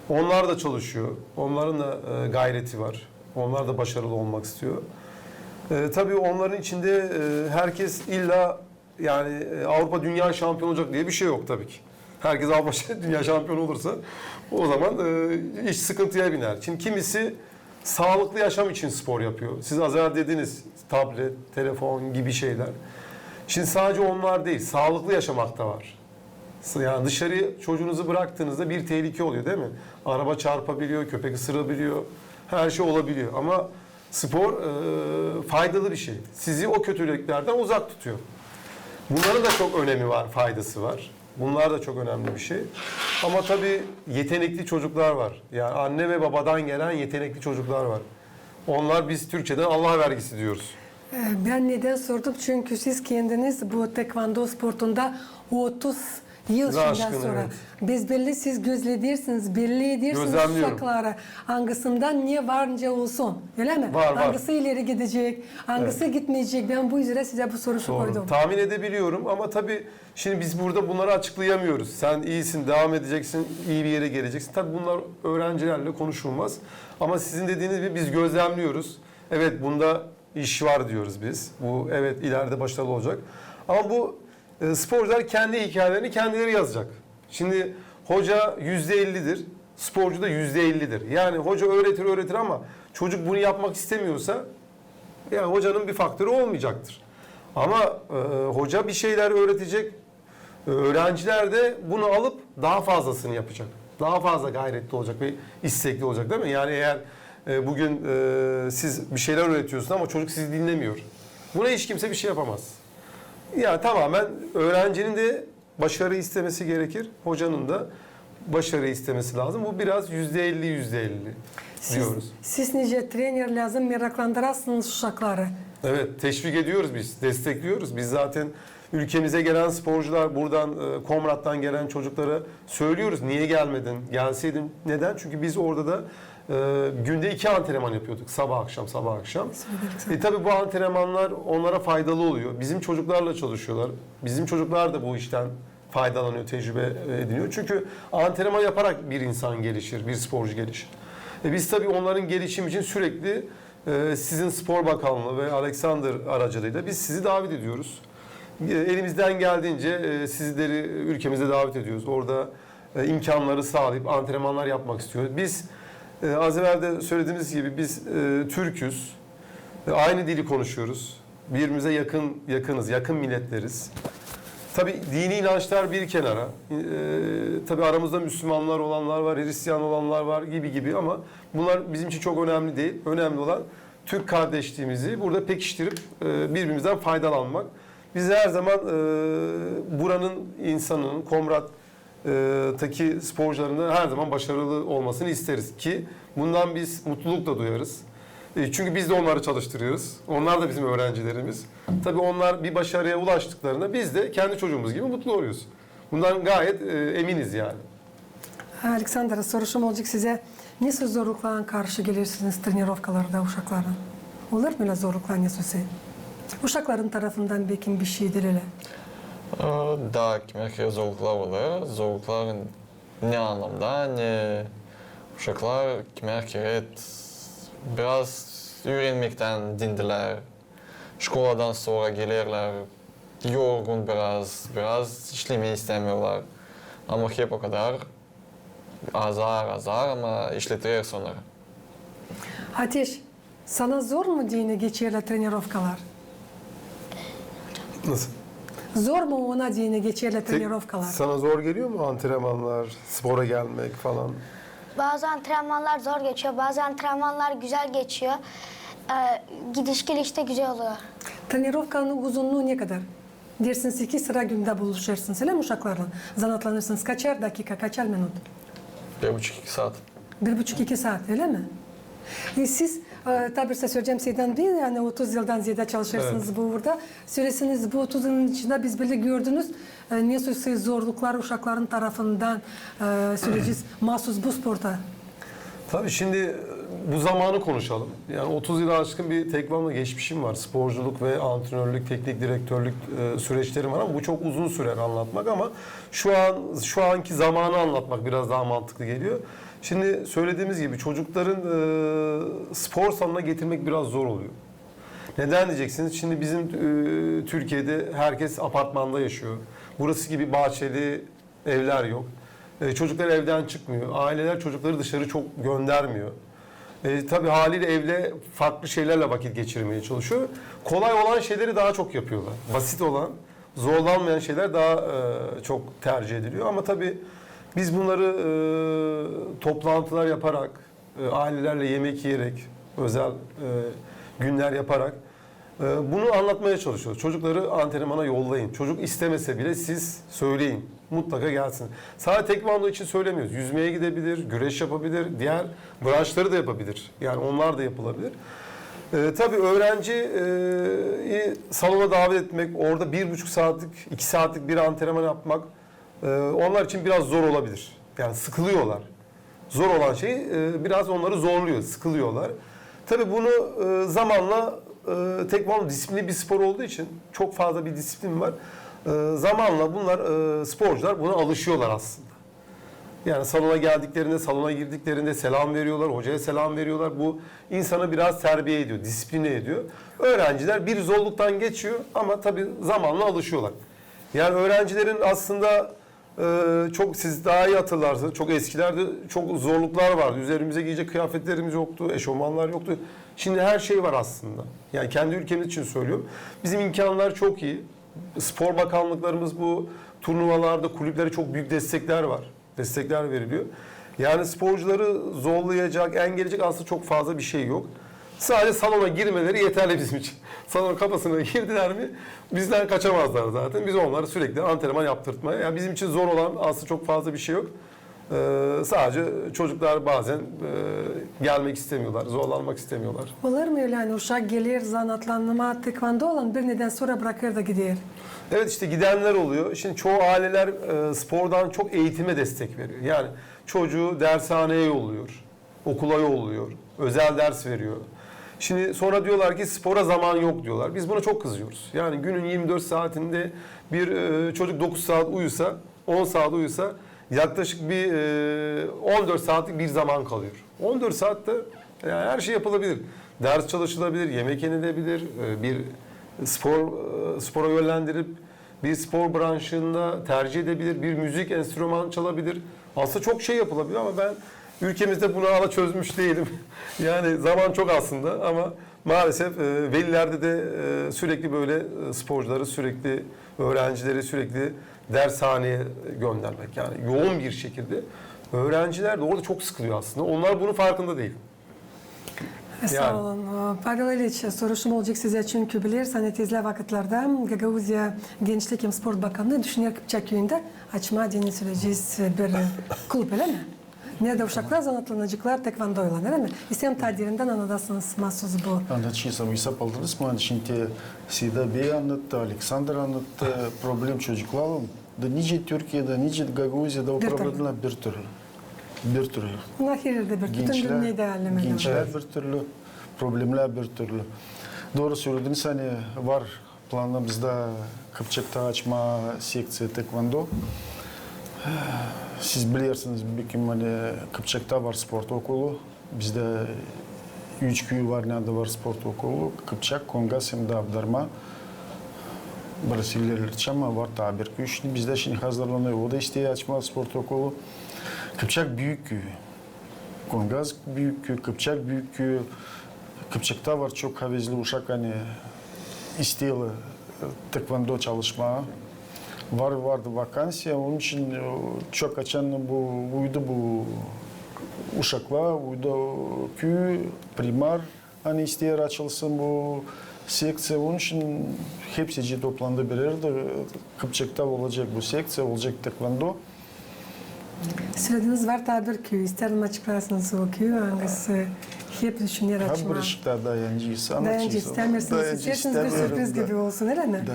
Onlar da çalışıyor. Onların da gayreti var. Onlar da başarılı olmak istiyor. Tabii onların içinde herkes illa yani Avrupa Dünya Şampiyonu olacak diye bir şey yok tabii ki. Herkes Avrupa Dünya Şampiyonu olursa o zaman iş sıkıntıya biner. Şimdi kimisi sağlıklı yaşam için spor yapıyor. Siz az evvel dediniz tablet, telefon gibi şeyler. Şimdi sadece onlar değil, sağlıklı yaşamak da var. Yani dışarı çocuğunuzu bıraktığınızda bir tehlike oluyor değil mi? Araba çarpabiliyor, köpek ısırabiliyor, her şey olabiliyor. Ama spor faydalı bir şey. Sizi o kötülüklerden uzak tutuyor. Bunların da çok önemi var, faydası var. Bunlar da çok önemli bir şey. Ama tabii yetenekli çocuklar var. Yani anne ve babadan gelen yetenekli çocuklar var. Onlar biz Türkçe'den Allah vergisi diyoruz. Ben neden sordum? Çünkü siz kendiniz bu tekvando sportunda 30 yıl Ne şimdiden aşkına, sonra. evet. Biz belli siz gözledirsiniz, belli edirsiniz Gözlemliyorum. uşakları. Hangisinden ne varınca olsun. Öyle mi? Var. Hangisi ileri gidecek, hangisi gitmeyecek. Ben bu yüzden size bu soruyu Doğru. koydum. Tahmin edebiliyorum ama tabii şimdi biz burada bunları açıklayamıyoruz. Sen iyisin, devam edeceksin, iyi bir yere geleceksin. Tabii bunlar öğrencilerle konuşulmaz. Ama sizin dediğiniz gibi biz gözlemliyoruz. Evet, bunda iş var diyoruz biz. Bu evet ileride başarılı olacak. Ama bu sporcular kendi hikayelerini kendileri yazacak. Şimdi hoca %50'dir, sporcu da %50'dir. Yani hoca öğretir ama çocuk bunu yapmak istemiyorsa yani hocanın bir faktörü olmayacaktır. Ama hoca bir şeyler öğretecek, öğrenciler de bunu alıp daha fazlasını yapacak. Daha fazla gayretli olacak ve istekli olacak değil mi? Yani eğer bugün siz bir şeyler öğretiyorsunuz ama çocuk sizi dinlemiyor. Buna hiç kimse bir şey yapamaz. Yani tamamen öğrencinin de başarı istemesi gerekir, hocanın da başarı istemesi lazım. Bu biraz %50 diyoruz. Siz nice trener lazım meraklandırasınız uşakları. Evet, teşvik ediyoruz biz, destekliyoruz. Biz zaten ülkemize gelen sporcular, buradan Komrat'tan gelen çocuklara söylüyoruz. Niye gelmedin, gelseydin. Neden? Çünkü biz orada da günde 2 antrenman yapıyorduk. Sabah akşam. Tabii bu antrenmanlar onlara faydalı oluyor. Bizim çocuklarla çalışıyorlar. Bizim çocuklar da bu işten faydalanıyor, tecrübe ediniyor. Çünkü antrenman yaparak bir insan gelişir, bir sporcu gelişir. Biz tabii onların gelişimi için sürekli sizin Spor Bakanlığı ve Alexander aracılığıyla biz sizi davet ediyoruz. Elimizden geldiğince sizleri ülkemize davet ediyoruz. Orada imkanları sağlayıp antrenmanlar yapmak istiyoruz. Biz az evvel de söylediğimiz gibi biz Türk'üz. Aynı dili konuşuyoruz. Birbirimize yakınız, yakın milletleriz. Tabii dini inançlar bir kenara. Tabii aramızda Müslümanlar olanlar var, Hristiyan olanlar var gibi ama bunlar bizim için çok önemli değil. Önemli olan Türk kardeşliğimizi burada pekiştirip birbirimizden faydalanmak. Biz her zaman buranın insanının, Komrat'taki sporcularının her zaman başarılı olmasını isteriz ki bundan biz mutluluk da duyarız. Çünkü biz de onları çalıştırıyoruz. Onlar da bizim öğrencilerimiz. Tabii onlar bir başarıya ulaştıklarında biz de kendi çocuğumuz gibi mutlu oluyoruz. Bundan gayet eminiz yani. Alexander, soruşum olacak size. Nasıl zorluklarla karşı gelirsiniz trenirovkalarda uşakların? Olur mu öyle zorluklar nasıl? Uşakların tarafından belki bir şeydir öyle. Da, kimlikte zorluklar olur. Zorluklar ne anlamda, ne uşaklar kimlikte biraz öğrenmekten dindiler. Şkoladan sonra gelirler, yorgun biraz işlemeyi istemiyorlar. Ama hep o kadar azar ama işletiyor sonra. Ateş, sana zor mu dini geçerli trenirovkalar? Nasıl? Zor mu ona dini geçerli trenirovkalar? Sana zor geliyor mu antrenmanlar, spora gelmek falan? Bazı antrenmanlar zor geçiyor, bazı antrenmanlar güzel geçiyor. Gidiş geliş de güzel oluyor. Trenirovkanın uzunluğu ne kadar? Dersiniz 2 sıra günde buluşarsınız, öyle mi uşaklarla? Zanatlanırsınız. Kaçar dakika, kaçar minut? 1,5-2 saat. 1,5-2 saat, öyle mi? Siz, tabii size söyleyeceğim şeyden değil, yani 30 yıldan ziyade çalışırsınız bu burada. Söylesiniz bu 30 yılın içinde biz böyle gördünüz, nasıl zorluklar uşakların tarafından söyleyeceğiz, mahsus bu sporta. Tabii şimdi bu zamanı konuşalım. Yani 30 yılı aşkın bir tekvando geçmişim var. Sporculuk ve antrenörlük, teknik direktörlük süreçlerim var ama bu çok uzun sürer anlatmak ama şu anki zamanı anlatmak biraz daha mantıklı geliyor. Şimdi söylediğimiz gibi çocukların spor salonuna getirmek biraz zor oluyor. Neden diyeceksiniz? Şimdi bizim Türkiye'de herkes apartmanda yaşıyor. Burası gibi bahçeli evler yok. Çocuklar evden çıkmıyor. Aileler çocukları dışarı çok göndermiyor. Tabii haliyle evde farklı şeylerle vakit geçirmeye çalışıyor. Kolay olan şeyleri daha çok yapıyorlar. Basit olan, zorlanmayan şeyler daha çok tercih ediliyor. Ama tabii biz bunları toplantılar yaparak, ailelerle yemek yiyerek, özel günler yaparak bunu anlatmaya çalışıyoruz. Çocukları antrenmana yollayın. Çocuk istemese bile siz söyleyin. Mutlaka gelsin. Sadece tekvando için söylemiyoruz. Yüzmeye gidebilir, güreş yapabilir, diğer branşları da yapabilir. Yani onlar da yapılabilir. Tabii öğrenciyi salona davet etmek, orada 1,5 saatlik, 2 saatlik bir antrenman yapmak onlar için biraz zor olabilir. Yani sıkılıyorlar. Zor olan şey biraz onları zorluyor, sıkılıyorlar. Tabii bunu zamanla tekvando disiplinli bir spor olduğu için çok fazla bir disiplin var. Zamanla bunlar sporcular buna alışıyorlar aslında. Yani salona geldiklerinde, salona girdiklerinde selam veriyorlar, hocaya selam veriyorlar. Bu insanı biraz terbiye ediyor, disipline ediyor. Öğrenciler bir zorluktan geçiyor ama tabii zamanla alışıyorlar. Yani öğrencilerin aslında çok, siz daha iyi hatırlarsınız, çok eskilerde çok zorluklar vardı. Üzerimize giyecek kıyafetlerimiz yoktu, eşofmanlar yoktu. Şimdi her şey var aslında. Yani kendi ülkemiz için söylüyorum. Bizim imkanlar çok iyi. Spor bakanlıklarımız bu turnuvalarda, kulüplere çok büyük destekler var. Destekler veriliyor. Yani sporcuları zorlayacak, engelleyecek aslında çok fazla bir şey yok. Sadece salona girmeleri yeterli bizim için. Salonun kapısına girdiler mi bizden kaçamazlar zaten. Biz onları sürekli antrenman yaptırtmaya. Yani bizim için zor olan aslında çok fazla bir şey yok. Sadece çocuklar bazen gelmek istemiyorlar, zorlanmak istemiyorlar. Olur mu öyle yani uşak gelir zanatlanma tekvando olan bir neden sonra bırakır da gider? Evet, işte gidenler oluyor. Şimdi çoğu aileler spordan çok eğitime destek veriyor. Yani çocuğu dershaneye yolluyor, okula yolluyor, özel ders veriyor. Şimdi sonra diyorlar ki spora zaman yok diyorlar. Biz buna çok kızıyoruz. Yani günün 24 saatinde bir çocuk 9 saat uyusa, 10 saat uyusa yaklaşık bir 14 saatlik bir zaman kalıyor. 14 saatte yani her şey yapılabilir. Ders çalışılabilir, yemek yenilebilir, bir spora yönlendirip bir spor branşında tercih edebilir, bir müzik enstrüman çalabilir. Aslında çok şey yapılabilir ama ben ülkemizde bunu hala çözmüş değilim. Yani zaman çok aslında ama maalesef velilerde de sürekli böyle sporcuları, sürekli öğrencileri sürekli dershaneye göndermek. Yani yoğun bir şekilde. Öğrenciler de orada çok sıkılıyor aslında. Onlar bunun farkında değil. Sağ olun. Pavel İliç, soruşum olacak size çünkü bilirseniz izle vakitlerde Gagauzya Gençlik hem Spor Bakanlığı düşünüyor Kıpçak köyünde açma dini süreceğiz bir kulüp, öyle mi? Nerede uşaklar zanatlanacaklar tekvandoyla, öyle mi? İstem tadirinden anladasınız mahsus bu. Anlatçıysa bu hesap aldınız mı? Şimdi Sida Bey anlattı, Alexander anlattı. Problem çocukların da nice Türkiye'de, nice Gagauzya'da o problemler bir türlü. Bir türlü. Nahirde bir bütün dünyayı değerlemeli. Gençler bir türlü, problemler bir türlü. Doğru söylediniz, hani var planımızda Kıpçak'ta açma seksiya tekvando. Siz bilirsiniz, büyüküm hani Kıpçak'ta var spor okulu. Bizde 3 köy var, nerede var spor okulu. Kıpçak, Kongas hem de Avdarma. Brasilya'lı Çama var, tabir köy. Şimdi bizde şimdi hazırlanıyor. O da isteği açma spor okulu. Kıpçak büyük köy. Kongas büyük köy, Kıpçak büyük köy. Kıpçak'ta var çok hevesli uşak hani istiyorlar tekvando çalışma. Vardı vakansiya, onun için çok açan uydu bu uşaklar, uydu köy, primar hani isteyer açılsın bu seksiya, onun için hepsi toplandı bir yerde. Kıpçak'ta olacak bu seksiya, olacak tekvando. Söylediğiniz var tabir köyü. İsterim açıklarsınız o köyü. Hangisi hep düşünüyor açma. Ha Barışık'ta dayancıyız, Dayancı anlatçıyız. istemirsiniz. İsterseniz bir sürpriz gibi olsun, öyle mi? Da,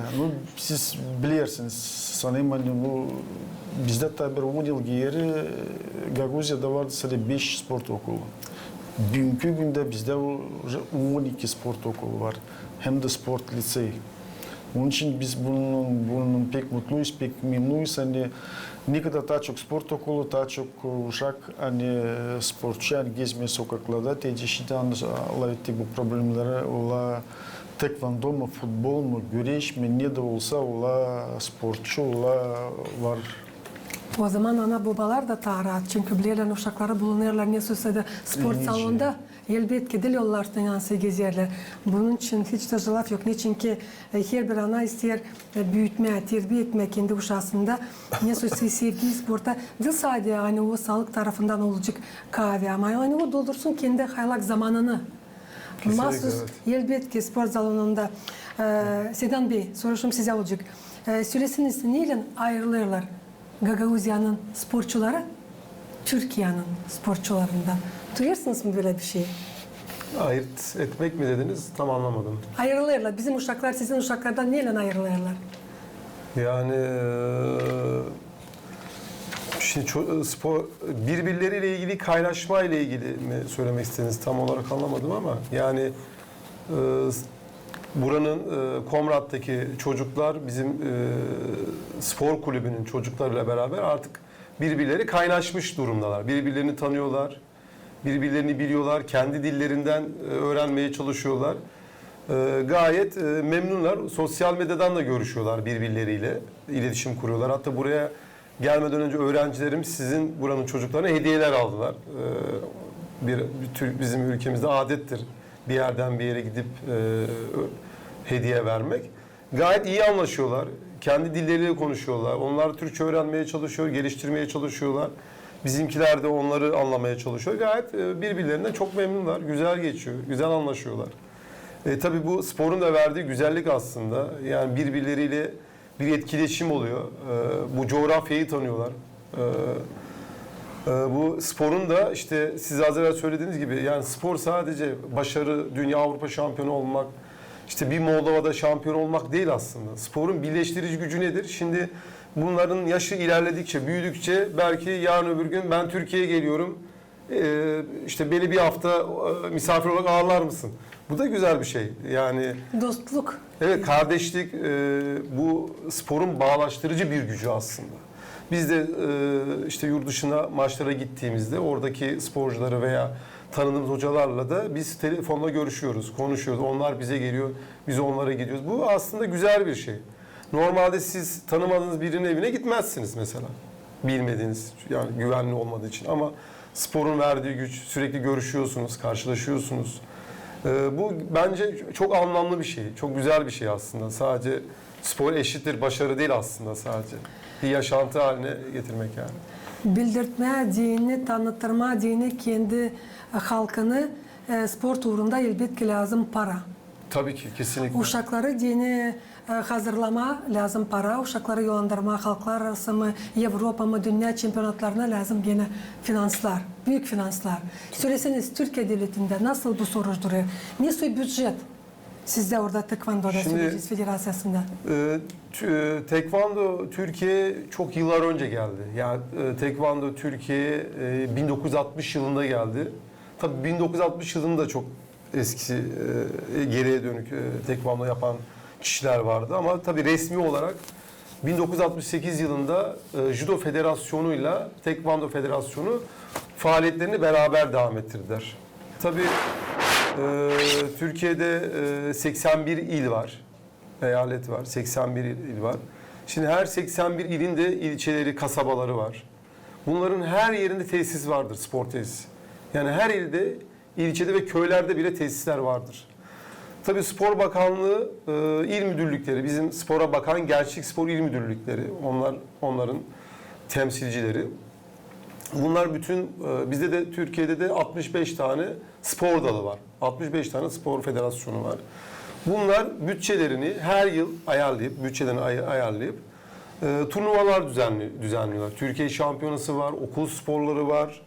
siz bilirsiniz sanırım hani bizde tabi 10 yıl geri Gagauziya'da vardı sadece 5 spor okulu. Bugünkü günde bizde 12 spor okulu var. Hem de sport liseyi. Onun için biz bunun pek mutluyuz, pek memnunuz. Hani ne kadar daha çok spor okulu, daha çok uşak hani sporcu yani gezme sokaklarda tecrübeli anlattı bu problemleri. Ola tekvando mu, futbol mu, güreş mi, ne de olsa ola sporcu ola var. O zaman ana babalar da taharat. Çünkü bilirler uşakları bulunurlar. Ne sözde spor salonunda elbette dil yollardan yansı gezerler. Bunun için hiç de zılaf yok. Niçin ki her bir ana ister büyütme, terbiye etme kendi uşağında. Ne sözde sevgi sporta. Dil sadece hani o sağlık tarafından olacak kahve ama hani o doldursun kendi haylak zamanını. Mahsus elbette ki spor salonunda. Sedan Bey, soruşum size olacak. Söylesiniz neyle ayrılırlar Gagauzya'nın sporcuları Türkiye'nin sporcularından? Duyuyorsunuz mu böyle bir şey? Ayırt etmek mi dediniz? Tam anlamadım. Ayrılırlar. Bizim uşaklar sizin uşaklardan neyle ayrılırlar? Yani Şimdi spor birbirleriyle ilgili kaynaşma ile ilgili mi söylemek istediniz tam olarak anlamadım ama yani buranın Komrat'taki çocuklar bizim spor kulübünün çocuklarıyla beraber artık birbirleri kaynaşmış durumdalar. Birbirlerini tanıyorlar, birbirlerini biliyorlar, kendi dillerinden öğrenmeye çalışıyorlar. Gayet memnunlar. Sosyal medyadan da görüşüyorlar birbirleriyle, iletişim kuruyorlar. Hatta buraya gelmeden önce öğrencilerim sizin buranın çocuklarına hediyeler aldılar. Bizim ülkemizde adettir bir yerden bir yere gidip hediye vermek. Gayet iyi anlaşıyorlar. Kendi dilleriyle konuşuyorlar. Onlar Türkçe öğrenmeye çalışıyor, geliştirmeye çalışıyorlar. Bizimkiler de onları anlamaya çalışıyor. Gayet birbirlerinden çok memnunlar. Güzel geçiyor, güzel anlaşıyorlar. Tabii bu sporun da verdiği güzellik aslında. Yani birbirleriyle bir etkileşim oluyor. Bu coğrafyayı tanıyorlar. Bu sporun da işte siz az evvel söylediğiniz gibi yani spor sadece başarı, dünya Avrupa şampiyonu olmak, işte bir Moldova'da şampiyon olmak değil aslında. Sporun birleştirici gücü nedir? Şimdi bunların yaşı ilerledikçe, büyüdükçe belki yarın öbür gün ben Türkiye'ye geliyorum. İşte beni bir hafta misafir olarak ağırlar mısın? Bu da güzel bir şey. Yani Dostluk. evet, kardeşlik bu sporun bağlaştırıcı bir gücü aslında. Biz de işte yurt dışına maçlara gittiğimizde oradaki sporcuları veya tanıdığımız hocalarla da biz telefonla görüşüyoruz, konuşuyoruz. Onlar bize geliyor, biz onlara gidiyoruz. Bu aslında güzel bir şey. Normalde siz tanımadığınız birinin evine gitmezsiniz mesela. Bilmediğiniz, yani güvenli olmadığı için. Ama sporun verdiği güç, sürekli görüşüyorsunuz, karşılaşıyorsunuz. Bu bence çok anlamlı bir şey, çok güzel bir şey aslında. Sadece spor eşittir başarı değil aslında sadece. Bir yaşantı haline getirmek yani. Bildirtme, dini, tanıtırma, dini kendi halkını spor uğrunda elbette lazım para. Tabii ki, kesinlikle. Uşakları dini hazırlama lazım para, uşakları yollandırma, halklar arası mı, Avrupa mı, dünya şampiyonatlarına lazım gene finanslar, büyük finanslar. Söyleseniz Türkiye devletinde nasıl bu soruş duruyor? Nasıl bütçet? Sizde orada Tekvando'da söyleyeceğiz federasyasında. Tekvando Türkiye çok yıllar önce geldi. Yani Tekvando Türkiye 1960 yılında geldi. Tabii 1960 yılında çok eskisi geriye dönük tekvando yapan kişiler vardı ama tabii resmi olarak 1968 yılında Judo Federasyonu'yla Tekvando Federasyonu faaliyetlerini beraber devam ettirdiler. Tabii Türkiye'de 81 il var, eyalet var, 81 il var. Şimdi her 81 ilin de ilçeleri, kasabaları var. Bunların her yerinde tesis vardır, spor tesisi. Yani her ilde, ilçede ve köylerde bile tesisler vardır. Tabii Spor Bakanlığı il müdürlükleri, bizim spora bakan Gençlik Spor İl Müdürlükleri, onların temsilcileri. Bunlar bütün, bizde de Türkiye'de de 65 tane spor dalı var. 65 tane spor federasyonu var. Bunlar bütçelerini her yıl ayarlayıp turnuvalar düzenliyorlar. Türkiye şampiyonası var, okul sporları var,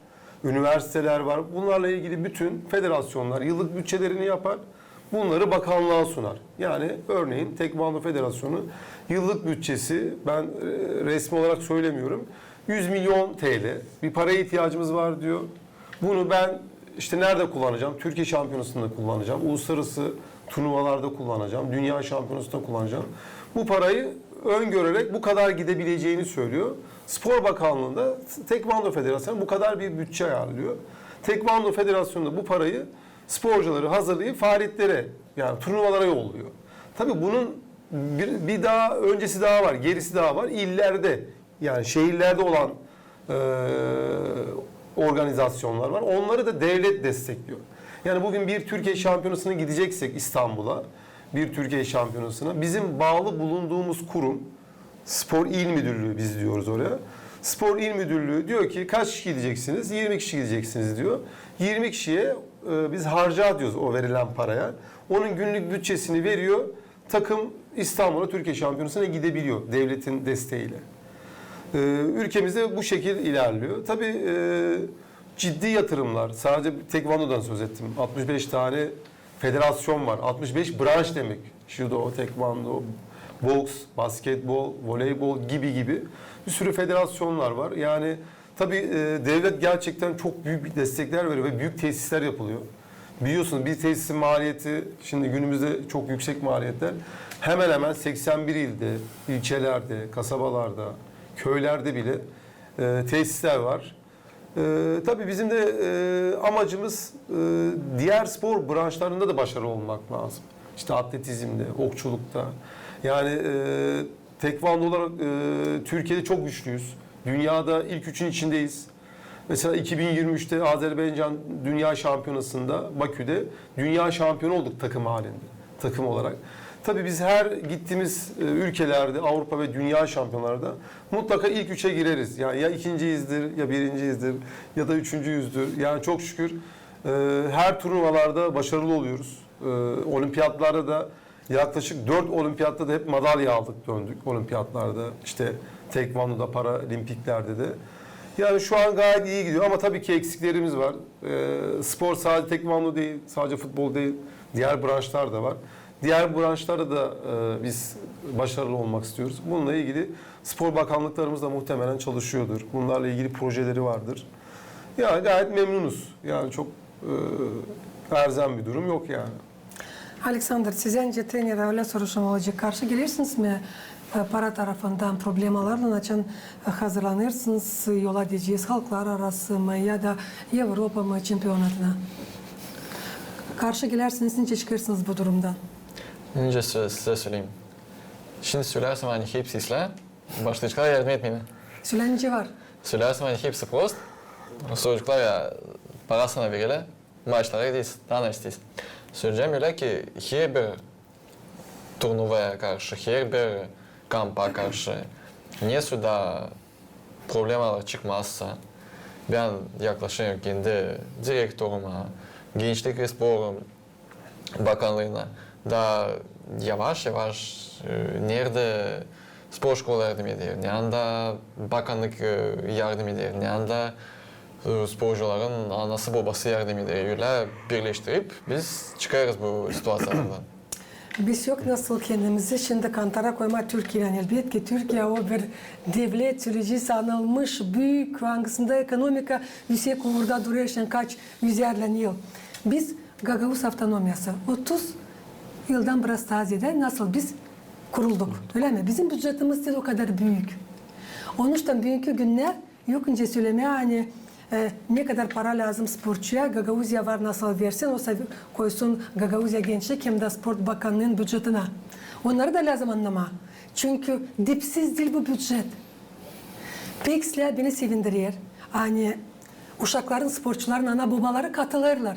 üniversiteler var. Bunlarla ilgili bütün federasyonlar yıllık bütçelerini yapar. Bunları bakanlığa sunar. Yani örneğin Tekvando Federasyonu yıllık bütçesi, ben resmi olarak söylemiyorum, 100 milyon TL bir paraya ihtiyacımız var diyor. Bunu ben işte nerede kullanacağım? Türkiye şampiyonasında kullanacağım. Uluslararası turnuvalarda kullanacağım. Dünya şampiyonasında kullanacağım. Bu parayı öngörerek bu kadar gidebileceğini söylüyor. Spor Bakanlığı'nda Tekvando Federasyonu bu kadar bir bütçe ayarlıyor. Tekvando Federasyonu da bu parayı sporcuları hazırlayıp faaliyetlere, yani turnuvalara yolluyor. Tabii bunun bir daha öncesi daha var, gerisi daha var. İllerde, yani şehirlerde olan organizasyonlar var. Onları da devlet destekliyor. Yani bugün bir Türkiye şampiyonasına gideceksek İstanbul'a, bir Türkiye şampiyonasına, bizim bağlı bulunduğumuz kurum, Spor İl Müdürlüğü biz diyoruz oraya. Spor İl Müdürlüğü diyor ki kaç kişi gideceksiniz? 20 kişi gideceksiniz diyor. 20 kişiye biz harca diyoruz o verilen paraya. Onun günlük bütçesini veriyor. Takım İstanbul'a Türkiye şampiyonasına gidebiliyor devletin desteğiyle. Ülkemizde bu şekil ilerliyor. Tabii ciddi yatırımlar. Sadece Tekvando'dan söz ettim. 65 tane federasyon var. 65 branş demek. Judo, Tekvando, boks, basketbol, voleybol gibi bir sürü federasyonlar var. Yani tabii devlet gerçekten çok büyük destekler veriyor ve büyük tesisler yapılıyor. Biliyorsunuz bir tesisin maliyeti şimdi günümüzde çok yüksek maliyetler. Hemen hemen 81 ilde, ilçelerde, kasabalarda, köylerde bile tesisler var. Tabii bizim de amacımız diğer spor branşlarında da başarılı olmak lazım. İşte atletizmde, okçulukta. Yani tekvando olarak Türkiye'de çok güçlüyüz. Dünyada ilk üçün içindeyiz. Mesela 2023'te Azerbaycan Dünya Şampiyonası'nda Bakü'de dünya şampiyonu olduk takım halinde, takım olarak. Tabii biz her gittiğimiz ülkelerde, Avrupa ve dünya şampiyonlarda mutlaka ilk üçe gireriz. Yani ya ikinciyizdir, ya birinciyizdir, ya da üçüncüyüzdür. Yani çok şükür her turnuvalarda başarılı oluyoruz. Olimpiyatlarda da yaklaşık 4 olimpiyatta da hep madalya aldık, döndük olimpiyatlarda. İşte tekvandoda, paralimpiklerde de. Yani şu an gayet iyi gidiyor ama tabii ki eksiklerimiz var. Spor sadece tekvando değil, sadece futbol değil, diğer branşlar da var. Diğer branşlarda da biz başarılı olmak istiyoruz. Bununla ilgili spor bakanlıklarımız da muhtemelen çalışıyordur. Bunlarla ilgili projeleri vardır. Yani gayet memnunuz. Yani çok elzem bir durum yok yani. Alexander, size önce trenere öyle soruşum olacak. Karşı gelirsiniz mi para tarafından problemalarla için hazırlanırsınız, yola diyeceğiz halklar arası mı ya da Avrupa mı şampiyonatına? Karşı gelirsiniz, niçin çıkırsınız bu durumdan? Önce size söyleyeyim. Şimdi söylersem hani hepsi izle, başlayıcılar yardım etmeyin. Söylenince var. Söylersem hani hepsi prost, çocuklar ya parasına verelim, maçlara gideyiz, daha ne isteyiz. Söyleyeceğim öyle ki her bir turnuvaya karşı, her bir kampa karşı niye suda problemler çıkmazsa ben yaklaşıyorum kendi direktörüme, Gençlik ve Spor Bakanlığı'na da yavaş nerede spor şkolu yardım ediyor, nerede bakanlık yardım ediyor, nerede sporcuların anası babası yardım ediyor. Öyle birleştirip biz çıkarız bu situasyonlardan. Biz yok nasıl kendimizi şimdi kantara koyma Türkiye'den elbette Türkiye o bir devlet süreci sanılmış büyük hangisinde ekonomika yüksek uğurda duruyor kaç yüzlerden yıl. Biz Gagavuz Avtonomyası 30 yıldan biraz tazede nasıl biz kurulduk öyle mi? Bizim bütçemiz de o kadar büyük. Onun için bugünkü günler yok önce söylemeye hani ne kadar para lazım sporcuya, Gagavuzya var nasıl versin, o koysun Gagavuzya Gençlik hem de Spor Bakanlığı'nın bütçetine. Onları da lazım anlama. Çünkü dipsiz değil bu bütçet. Pek'le beni sevindiriyor. Hani uşakların, sporcuların ana babaları katılırlar.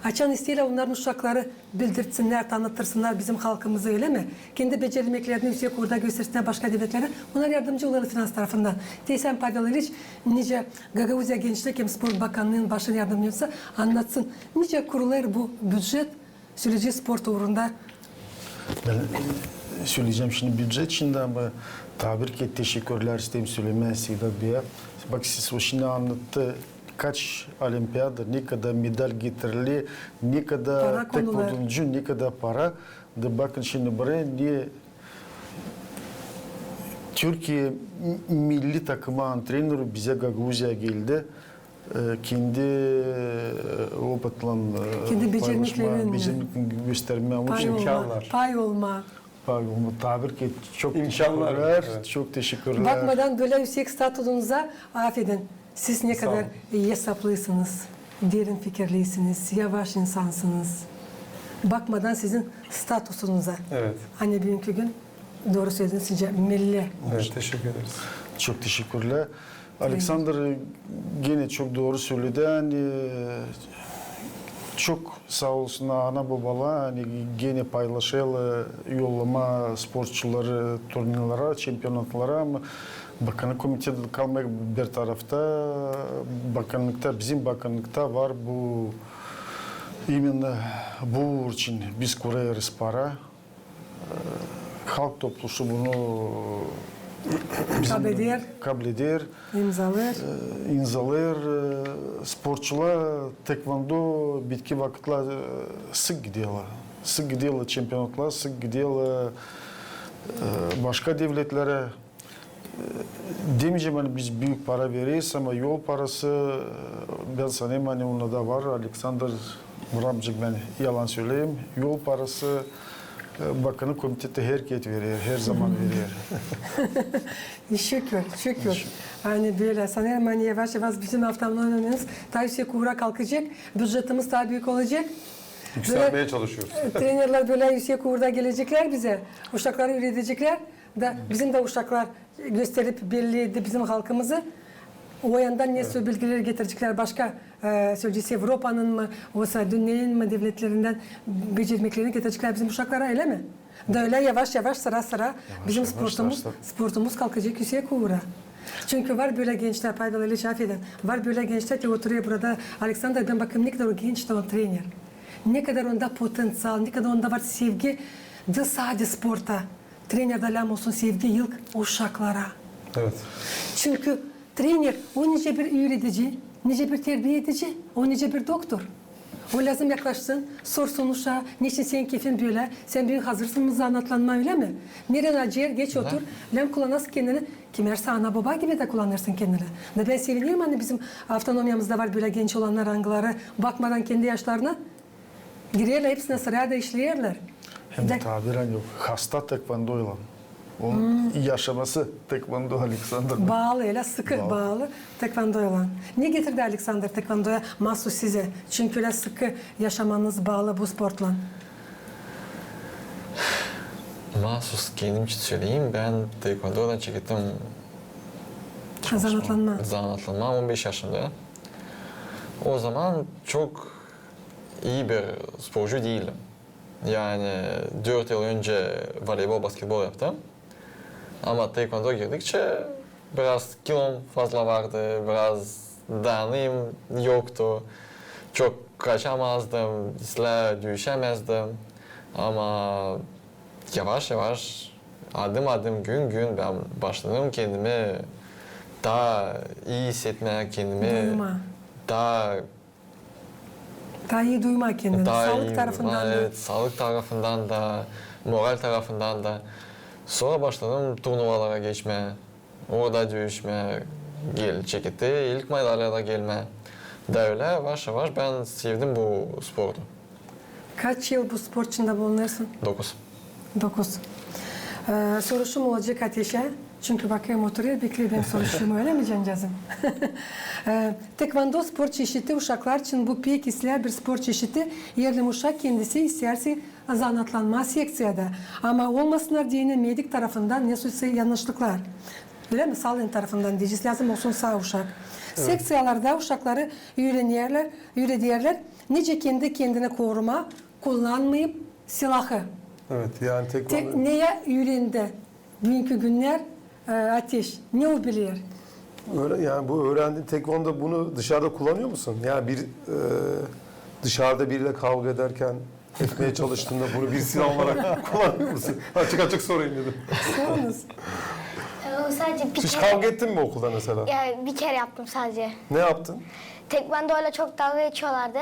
Açan isteyle onların uşakları bildirsinler, tanıtırsınlar bizim halkımızı öyle mi? Kendi becerilmeklerini yüksek orada göstersinler başka devletlere. Onlar yardımcı olur finans tarafından. Teysen Paydalariç nice Gagavuzya Gençlik hem Spor Bakanlığı'nın başına yardımcısı anlatsın. Nice kurulur bu bütçet süreci spor uğrunda? Ben söyleyeceğim şimdi bütçet şimdi ama tabii ki teşekkürler isteyeyim söylemeye Sedat Bey'e. Bak siz o şimdi anlattı. Kaç olimpiyada, ne kadar medal getirildi, ne kadar tekvandoncu, ne kadar para. Da bakın şimdi buraya niye Türkiye milli takımı antrenörü bize Gagavuzya'ya geldi. Kendi opatlan kendi beceriklerini gösterme imkanlar. Pay olma. Tabir ki çok İmkanlar, teşekkürler. evet. Çok teşekkürler. Bakmadan böyle yüksek statüdünüze affedin. Siz ne kadar hesaplısınız, derin fikirlisiniz, yavaş insansınız. Bakmadan sizin statüsünüze. Evet. Hani bugünkü gün doğru söylediniz sizce milli. Evet, teşekkür ederiz. Çok teşekkürler. Alexander gene çok doğru söyledi. Yani çok sağ olsun ana babalar hani gene paylaşıyorlar yollama sporcuları turnirlere, şampiyonatlara ama bakanlık komitede kalmak bir tarafta bakanlıkta bizim bakanlıkta var bu именно bu için biz kuruyoruz para. Halk topluluğu bunu kabul eder. İmzalar. Sporcular tekvando bitki vakitler sık gidiyorlar. Sık gidiyorlar şampiyonatlar, sık gidiyorlar başka devletlere demeyeceğim hani biz büyük para veririz ama yol parası ben sanayım hani onda da var. Alexander Mramcık ben yalan söyleyeyim. Yol parası Bakanı komitede herkes veriyor, her zaman veriyor. Şükür, şükür. Hani böyle sanırım hani yavaş yavaş bizim haftamlarımız daha yüksek uğra kalkacak. Bütçetimiz daha büyük olacak. Yükseltmeye çalışıyoruz. Trenerler böyle yüksek uğurda gelecekler bize. Uşakları üretecekler. Da bizim de uşaklar gösterip belli bizim halkımızı o yandan ne tür bilgileri getirecekler başka sözcüsü Avrupa'nın mı olsa dünyanın mı devletlerinden becermeklerini getirecekler bizim uşaklara öyle mi? Da öyle yavaş yavaş sıra sıra bizim sportumuz kalkacak yüksek uğra. Çünkü var böyle gençler paydalı şafiden. Var böyle gençler ki oturuyor burada. Alexander ben bakayım ne kadar o genç de o trener. Ne kadar onda potansiyel, ne kadar onda var sevgi. De sadece sporta. Trenerde lam olsun sevgi ilk uşaklara. Evet. Çünkü trener o nice bir öğretici, nice bir terbiye edici, o nice bir doktor. O lazım yaklaşsın, sorsun uşağa, niçin senin keyfin böyle, sen büyük hazırsın mı anlatlanma öyle mi? Nereden acıyer, geç otur, lam kullanırsın kendini, kimerse ana baba gibi de kullanırsın kendini. Da ben seviniyorum hani bizim autonomyamızda var böyle genç olanlar angıları, bakmadan kendi yaşlarına girerler, hepsine sıraya da işleyerler. Hem de tabiren yok, hasta tekvandoyla. Onun yaşaması tekvando Alexander. Bağlı, öyle sıkı bağlı tekvandoya olan. Ne getirdi Alexander tekvandoya mahsus size? Çünkü öyle sıkı yaşamanız bağlı bu sportla. Mahsus kendim için söyleyeyim, ben tekvandodan çektim. Zanatlanma 15 yaşında. O zaman çok iyi bir sporcu değildim. Yani 4 yıl önce voleybol, basketbol yaptım. Ama taekwondo girdikçe biraz kilom fazla vardı, biraz dayanığım yoktu. Çok kaçamazdım, düşemezdim. Ama yavaş yavaş, adım adım, gün gün ben başladım kendimi daha iyi hissetmeye, kendimi daha iyi duyma kendini, sağlık iyi, tarafından da. Evet, sağlık tarafından da, moral tarafından da. Sonra başladım turnuvalara geçmeye, orada dövüşmeye, çekette ilk madalyalara gelmeye. Da öyle yavaş yavaş ben sevdim bu sportu. Kaç yıl bu spor içinde bulunuyorsun? 9. 9. Soruşum olacak Ateş'e. Çünkü bakayım oturuyor, bekliyor benim soruşumu öyle mi Cancazım? Tekvando spor çeşidi uşaklar için bu pek ister bir spor çeşidi. Yerli uşak kendisi isterse zanatlanma seksiyada. Ama olmasınlar diye medik tarafından ne sözse yanlışlıklar. Öyle mi? Sağlığın tarafından diyeceğiz. Lazım olsun sağ uşak. Evet. Seksiyalarda uşakları öğreniyorlar. Nice kendi kendine koruma, kullanmayıp silahı. Evet yani tekvando... Neye öğrendi? Bugünkü günler Ateş. Ne o bilir? Yani bu öğrendiğin tekvando bunu dışarıda kullanıyor musun? Yani bir dışarıda biriyle kavga ederken etmeye çalıştığında bunu bir silah olarak kullanıyor musun? Açık açık sorayım dedim. Sorunuz. Sadece bir Hiç kere, kavga ettin mi okulda mesela? yani bir kere yaptım sadece. Ne yaptın? Tekvandoyla çok dalga geçiyorlardı.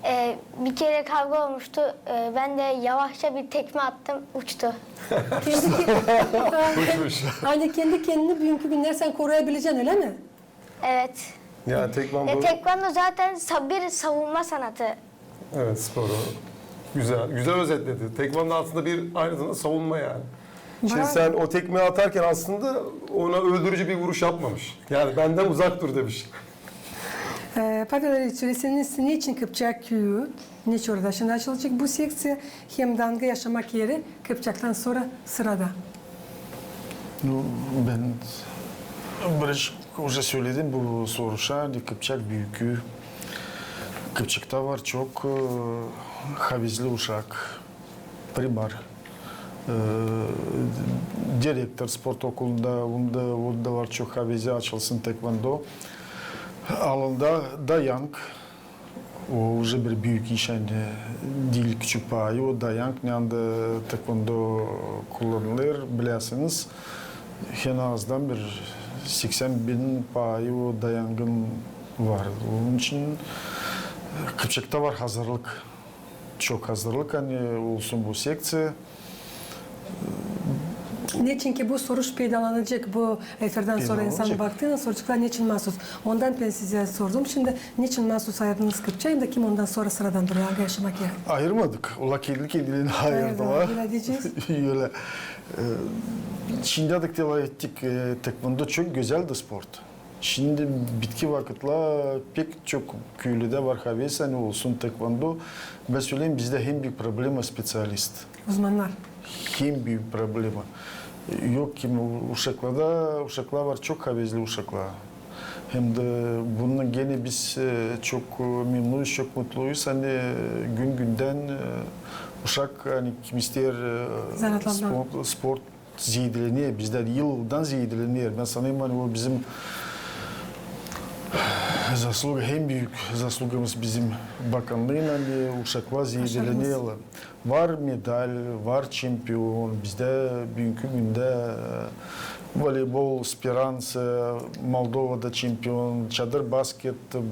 Evet. Bir kere kavga olmuştu. Ben de yavaşça bir tekme attım, uçtu. Hani kendi kendini bugünkü günler sen koruyabileceksin öyle mi? Evet. Yani tekvando... Tekvando zaten bir savunma sanatı. Evet sporu. Güzel özetledi. Tekvando aslında aynı zamanda savunma yani. Şimdi sen o tekmeyi atarken aslında ona öldürücü bir vuruş yapmamış. Yani benden uzak dur demiş. Pavel süresinin için Kıpçak köyü ne orada şimdi açılacak bu seksiya hem dangı yaşamak yeri Kıpçak'tan sonra sırada. Ben уже söyledim bu soruşa Kıpçak büyükü. Kıpçak'ta var çok havizli uşak, primar. Direktör spor okulunda onda var çok havizi açılsın tekvando. Alında dayank, o уже bir büyük iş yani değil küçük payı, o dayank ne anda tekvando kullanılır bilirsiniz. En azından bir 80.000 payı o dayangın var. Onun için Kıpçak'ta var hazırlık, çok hazırlık hani olsun bu seksiya. Niçin ki bu soru şüphelenecek bu eferden sonra insan Olacak. baktığında sorucuklar niçin mahsus? Ondan ben size sordum. Şimdi niçin mahsus ayırdınız Kıpçayım da kim ondan sonra sıradan duruyor? Hangi yaşamak yani? Ayırmadık. Ola kirlilik edilini ayırdılar. Öyle diyeceğiz. Öyle. Şimdi adık deva ettik. Tekvando çok güzeldi sport. Şimdi bitki vakitla pek çok köylüde var haves hani olsun tekvando. Ben söyleyeyim bizde hem büyük problema specialist. Uzmanlar. Hem büyük problema. Yok kim uşaklar var çok hevesli uşaklar. Hem de bunun gene biz çok memnunuz, çok mutluyuz. Hani gün günden uşak hani kim ister sport zedeleniyor. Bizler yıldan zedeleniyor. Ben sanayım hani o bizim hem büyük zaslugumuz bizim bakanlığın hani uşaklar zedeleniyor. Var medal, var şampiyon. Bizde bugünkü günde voleybol, Speranza, Moldova'da şampiyon, çadır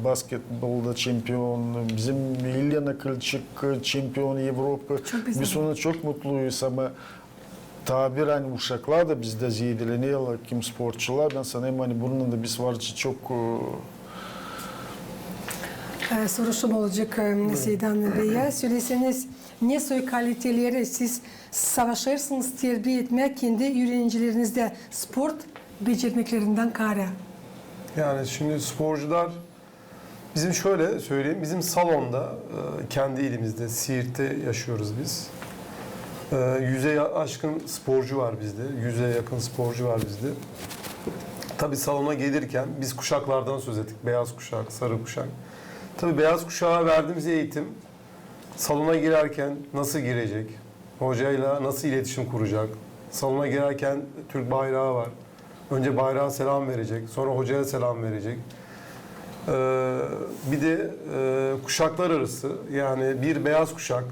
basketbolda şampiyon, bizim Elena Kılçık şampiyon Avrupa. Biz ona çok mutluyuz ama tabir hani uşaklar da bizde zedeleniyor. Kim sporcular ben sanayım hani bunun da biz var çok Soruşum olacak Seydan Bey'e. Söyleseniz ne soy kaliteleri siz savaşırsınız terbiye etmek kendi öğrencilerinizde spor becermeklerinden kare. Yani şimdi sporcular bizim şöyle söyleyeyim bizim salonda kendi ilimizde Siirt'te yaşıyoruz biz. 100'e aşkın sporcu var bizde. 100'e yakın sporcu var bizde. Tabii salona gelirken biz kuşaklardan söz ettik. Beyaz kuşak, sarı kuşak. Tabii beyaz kuşağa verdiğimiz eğitim salona girerken nasıl girecek, hocayla nasıl iletişim kuracak, salona girerken Türk bayrağı var. Önce bayrağa selam verecek, sonra hocaya selam verecek. Bir de kuşaklar arası yani bir beyaz kuşak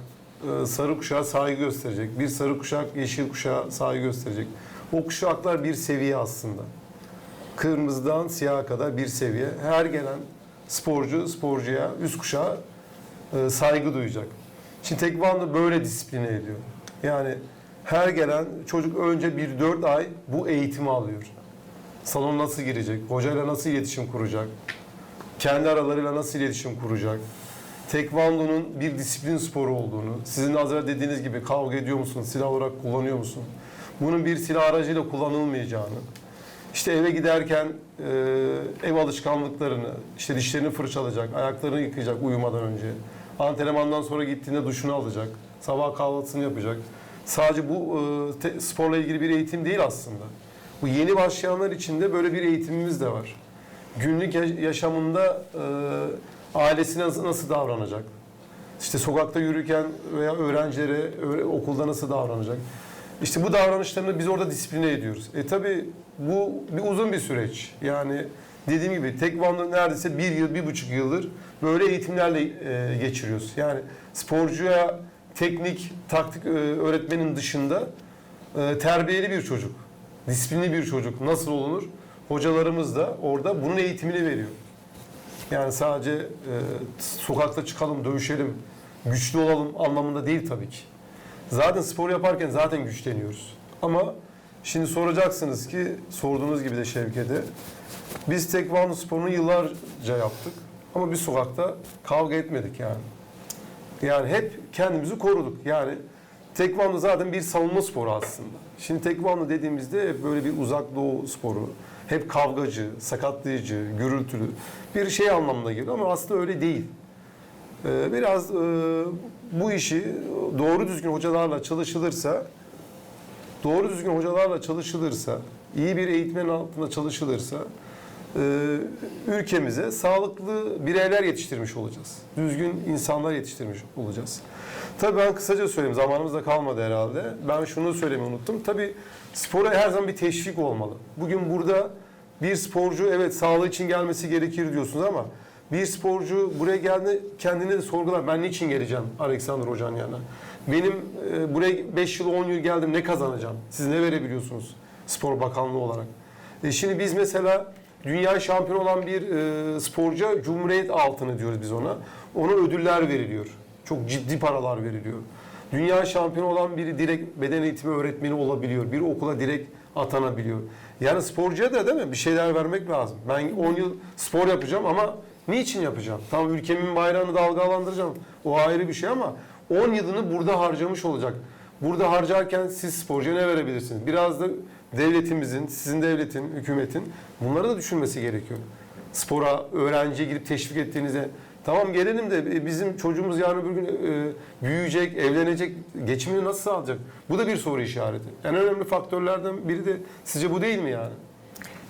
sarı kuşağa saygı gösterecek, bir sarı kuşak yeşil kuşağa saygı gösterecek. O kuşaklar bir seviye aslında. Kırmızıdan siyaha kadar bir seviye. Her gelen sporcuya, üst kuşağa saygı duyacak. Şimdi tekvando böyle disipline ediyor. Yani her gelen çocuk önce 4 ay bu eğitimi alıyor. Salona nasıl girecek, hocayla nasıl iletişim kuracak, kendi aralarıyla nasıl iletişim kuracak, tekvandonun bir disiplin sporu olduğunu, sizin az evvel dediğiniz gibi kavga ediyor musun, silah olarak kullanıyor musun, bunun bir silah aracıyla kullanılmayacağını, İşte eve giderken ev alışkanlıklarını, işte dişlerini fırçalayacak, ayaklarını yıkayacak uyumadan önce. Antrenmandan sonra gittiğinde duşunu alacak, sabah kahvaltısını yapacak. Sadece bu sporla ilgili bir eğitim değil aslında. Bu yeni başlayanlar için de böyle bir eğitimimiz de var. Günlük yaşamında ailesine nasıl davranacak? İşte sokakta yürürken veya öğrencilere okulda nasıl davranacak? İşte bu davranışlarını biz orada disipline ediyoruz. Tabii bu uzun bir süreç. Yani dediğim gibi tekvando neredeyse 1 yıl, 1,5 yıldır böyle eğitimlerle geçiriyoruz. Yani sporcuya teknik, taktik öğretmenin dışında terbiyeli bir çocuk, disiplinli bir çocuk nasıl olunur? Hocalarımız da orada bunun eğitimini veriyor. Yani sadece sokakta çıkalım, dövüşelim, güçlü olalım anlamında değil tabii ki. Zaten spor yaparken zaten güçleniyoruz. Ama şimdi soracaksınız ki, sorduğunuz gibi de Şevket'e, biz tekvando sporunu yıllarca yaptık. Ama biz sokakta kavga etmedik yani. Yani hep kendimizi koruduk. Yani tekvando zaten bir savunma sporu aslında. Şimdi tekvando dediğimizde hep böyle bir uzak doğu sporu. Hep kavgacı, sakatlayıcı, gürültülü bir şey anlamına geliyor ama aslında öyle değil. Biraz bu işi doğru düzgün hocalarla çalışılırsa, iyi bir eğitmenin altında çalışılırsa ülkemize sağlıklı bireyler yetiştirmiş olacağız. Düzgün insanlar yetiştirmiş olacağız. Tabii ben kısaca söyleyeyim, zamanımız da kalmadı herhalde. Ben şunu söylemeyi unuttum. Tabii spora her zaman bir teşvik olmalı. Bugün burada bir sporcu evet sağlığı için gelmesi gerekir diyorsunuz ama bir sporcu buraya geldi kendine de sorgular. Ben niçin geleceğim Alexander Hoca'nın yanına? Benim buraya 5 yıl 10 yıl geldim ne kazanacağım? Siz ne verebiliyorsunuz Spor Bakanlığı olarak? Şimdi biz mesela dünya şampiyonu olan bir sporcuya Cumhuriyet altını diyoruz biz ona. Ona ödüller veriliyor. Çok ciddi paralar veriliyor. Dünya şampiyonu olan biri direkt beden eğitimi öğretmeni olabiliyor. Bir okula direkt atanabiliyor. Yani sporcuya da değil mi? Bir şeyler vermek lazım. Ben 10 yıl spor yapacağım ama niçin yapacağım? Tamam, ülkemin bayrağını dalgalandıracağım. O ayrı bir şey ama 10 yılını burada harcamış olacak. Burada harcarken siz sporcuya ne verebilirsiniz? Biraz da devletimizin, sizin devletin, hükümetin bunları da düşünmesi gerekiyor. Spora, öğrenciye girip teşvik ettiğinizde tamam gelelim de bizim çocuğumuz yarın öbür gün büyüyecek, evlenecek, geçimini nasıl sağlayacak? Bu da bir soru işareti. En önemli faktörlerden biri de sizce bu değil mi yani?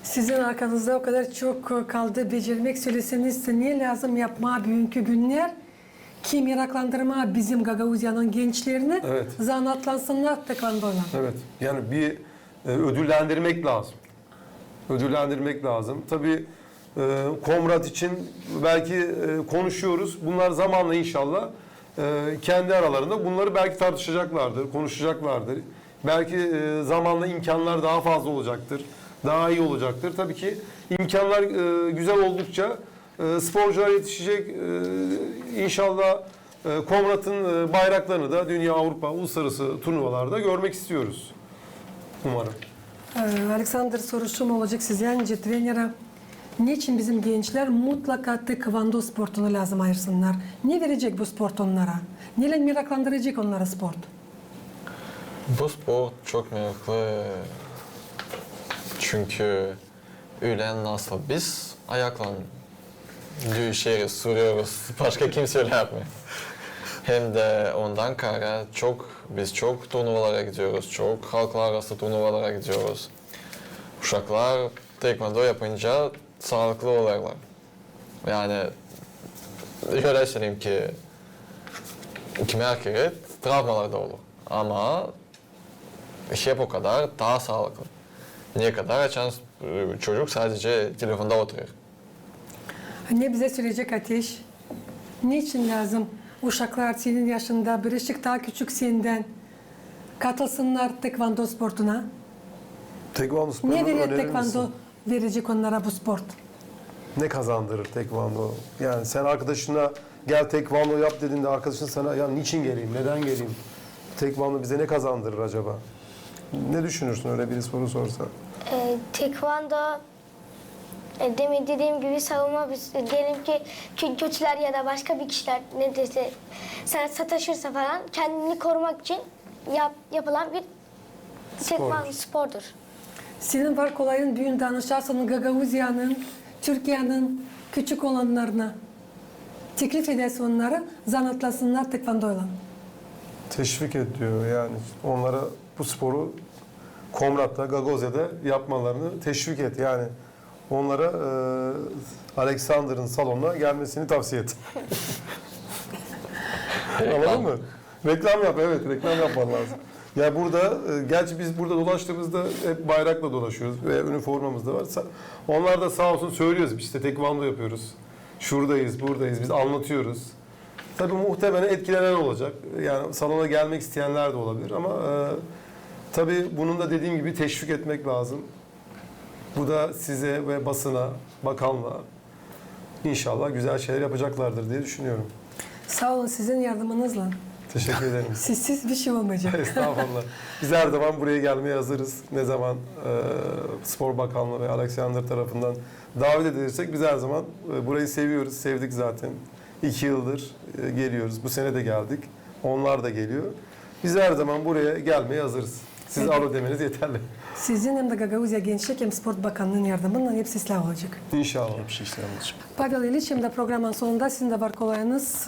Sizin arkanızda o kadar çok kaldı becermek söyleseniz de niye lazım yapma bugünkü günler ki meraklandırma bizim Gagauzya'nın gençlerini Evet. zanatlansınlar tekvandoyla. Evet. Yani bir ödüllendirmek lazım. Ödüllendirmek lazım. Tabii Komrat için belki konuşuyoruz. Bunlar zamanla inşallah kendi aralarında bunları belki tartışacaklardır, konuşacaklardır. Belki zamanla imkanlar daha fazla olacaktır, daha iyi olacaktır. Tabii ki imkanlar güzel oldukça sporcular yetişecek. İnşallah Komrat'ın bayraklarını da dünya, Avrupa, uluslararası turnuvalarda görmek istiyoruz. Umarım. Alexander soruşum olacak size önce trenere. Niçin bizim gençler mutlaka tekvando sportunu lazım ayırsınlar? Ne verecek bu sport onlara? Neyle meraklandıracak onlara sport? Bu spor çok meraklı. Çünkü öyle nasıl biz ayakla düşeriz, sürüyoruz. Başka kimse öyle yapmıyor. Hem de ondan kara biz çok turnuvalara gidiyoruz. Çok halklar arası turnuvalara gidiyoruz. Uşaklar tekvando yapınca sağlıklı oluyorlar. Yani öyle söyleyeyim ki kime erkeğe travmalar da olur. Ama hep o kadar daha sağlıklı. Ne kadar açan çocuk sadece telefonda oturuyor. Ne bize söyleyecek Ateş? Niçin lazım uşaklar senin yaşında, birazcık daha küçük senden katılsınlar tekvando sportuna? Tekvando sporunu Ne verir önerir tekvando misin? verecek onlara bu sport? Ne kazandırır tekvando? Yani sen arkadaşına gel tekvando yap dediğinde arkadaşın sana ya niçin geleyim, neden geleyim? Tekvando bize ne kazandırır acaba? Ne düşünürsün öyle biri soru sorsa? Tekvando demin dediğim gibi savunma diyelim ki kötüler ya da başka bir kişiler ne dese sana sataşırsa falan kendini korumak için yapılan bir tekvando spordur. Senin var kolayın büyüğün danışarsanın Gagauzya'nın, Türkiye'nin küçük olanlarına teklif ederse onları zanatlasınlar tekvandoyla. Teşvik et diyor yani onlara bu sporu Komrat'ta, Gagauzya'da yapmalarını teşvik et. Yani onlara Alexander'ın salonuna gelmesini tavsiye et. Anladın mı? Reklam yap, evet reklam yapman lazım. Ya burada, gerçi biz burada dolaştığımızda hep bayrakla dolaşıyoruz ve üniformamız da var. Onlar da sağ olsun söylüyoruz, işte tekvando yapıyoruz. Şuradayız, buradayız, biz anlatıyoruz. Tabii muhtemelen etkilenen olacak. Yani salona gelmek isteyenler de olabilir ama tabii bunun da dediğim gibi teşvik etmek lazım. Bu da size ve basına, bakanlığa inşallah güzel şeyler yapacaklardır diye düşünüyorum. Sağ olun sizin yardımınızla. Teşekkür ederim. Sizsiz bir şey olmayacak. Estağfurullah. Biz her zaman buraya gelmeye hazırız. Ne zaman Spor Bakanlığı ve Alexander tarafından davet edilirsek biz her zaman burayı seviyoruz. Sevdik zaten. 2 yıldır geliyoruz. Bu sene de geldik. Onlar da geliyor. Biz her zaman buraya gelmeye hazırız. Siz alo demeniz yeterli. Sizin hem de Gagauzya Gençlik hem Spor Bakanlığı'nın yardımıyla hepsi ıslah olacak. İnşallah. Pavel İliç hem de programın sonunda sizin de var kolayınız.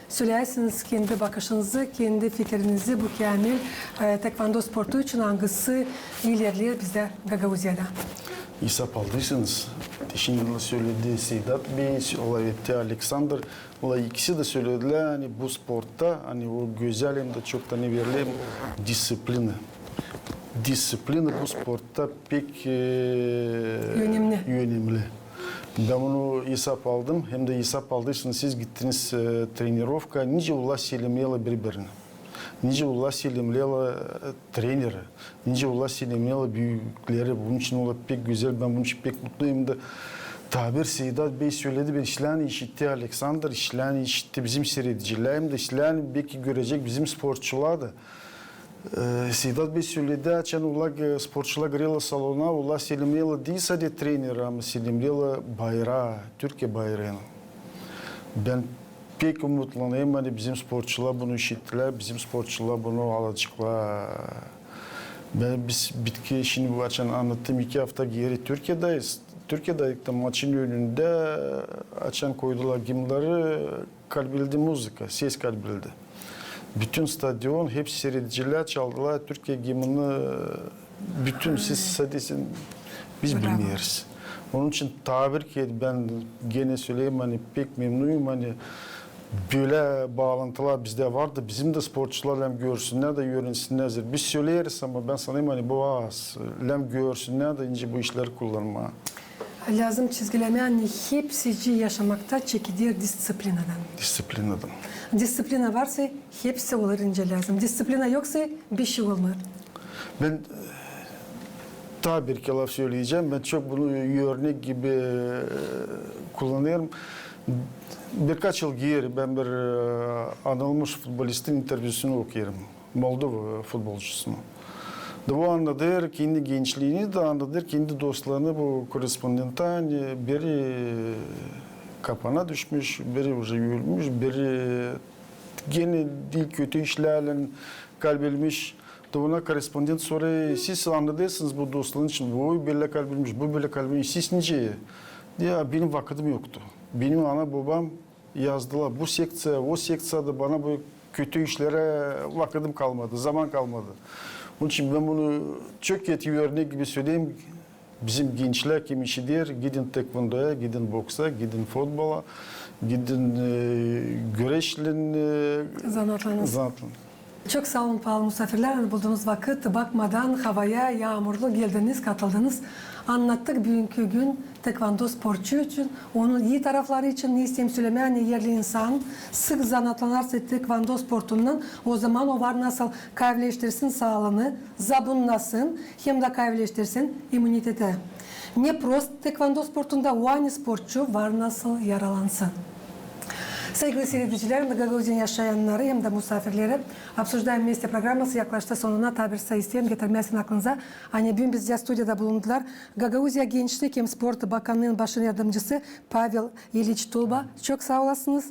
Söylersiniz kendi bakışınızı, kendi fikrinizi bu kamil tekvando sportu için hangisi ilerler bizde Gagauzya'da. İsap aldıysanız, şimdi söyledi Sedat Bey, olay etti Alexander. Olay ikisi de söylediler hani bu sportta hani o güzel hem de çok da ne verilen disiplini. Disiplini bu sportta pek önemli. Ben onu hesap aldım. Hem de hesap aldıysanız siz gittiniz trenirovka. Nice ula selimleyla birbirine. Nice ula selimleyla treneri. Nice ula selimleyla büyükleri. Bunun için ola pek güzel. Ben bunun için pek mutluyum da Tabir Sedat Bey söyledi, ben işlerini işitti, Alexander işlerini işitti, bizim seyredicilerim de işlerini belki görecek bizim sporcular da. Sedat Bey söyledi, açan ula sporcular girela salona, ula selimleyla değil sadece trainer ama selimleyla bayrağı, Türkiye bayrağını. Ben pek umutlanayım, hani bizim sporcular bunu işittiler, bizim sporcular bunu alacaklar. Biz bitki şimdi bu açan anlattım 2 hafta geri Türkiye'deyiz. Türkiye'de maçın önünde açan koydular gimleri, kalbildi müzik, ses kalbildi. Bütün stadyon, hepsi seyrediciler çaldılar. Türkiye gimini bütün siz sadece biz bilmiyoruz. Onun için tabir ki ben gene söyleyeyim hani pek memnunum hani böyle bağlantılar bizde vardı. Bizim de sporcular hem görsünler de öğrensinler. Biz söyleriz ama ben sanayım hani bu az. Hem görsünler de ince bu işleri kullanma. Lazım çizgileme yani hepsi yaşamakta çekilir disiplinadan. Disiplinadan. Disiplina varsa hepsi olur ince lazım. Disiplina yoksa bir şey olmaz. Ben tabii ki laf söyleyeceğim. Ben çok bunu örnek gibi kullanıyorum. Birkaç yıl geri ben bir anılmış futbolistin intervüsünü okuyorum. Moldova futbolcusunu. O anladır, kendi gençliğini de anladır, kendi dostlarını bu korespondentten biri kapana düşmüş, biri ölmüş, biri gene dil kötü işlerle kalbelmiş. Ona korespondent soruyor, siz anladıysanız bu dostların için, bu böyle kalbelmiş, bu böyle kalbelmiş, siz nice? Ya benim vakitim yoktu. Benim ana babam yazdılar, bu seksiya, o seksiyada bana bu kötü işlere vakitim kalmadı, zaman kalmadı. Onun için ben bunu çok kötü bir örnek gibi söyleyeyim. Bizim gençler kim işidir? Gidin tekvandoya, gidin boksa, gidin futbola, gidin güreşlin, Zanatlarınız. Çok sağ olun pahalı misafirler. Bulduğunuz vakit bakmadan havaya yağmurlu geldiniz, katıldınız. Anlattık bugünkü gün tekvando sporcu için, onun iyi tarafları için ne isteyeyim söylemeyen yerli insan sık zanatlanarsa tekvando sportundan o zaman o var nasıl kaybleştirsin sağlığını, zabunlasın hem de kaybleştirsin imunitete. Ne prost tekvando sportunda o aynı sporcu var nasıl yaralansın. Sevgili seyrediciler, Gagauzya yaşayanları hem de misafirleri Обсуждаем вместе programması yaklaştı sonuna. Tabirse isteyen getirmesin aklınıza. Hani bugün bizce stüdyoda bulundular. Gagauzya Gençlik hem Spor Bakanlığı'nın baş yardımcısı Pavel Iliç Tulba. Çok sağ olasınız.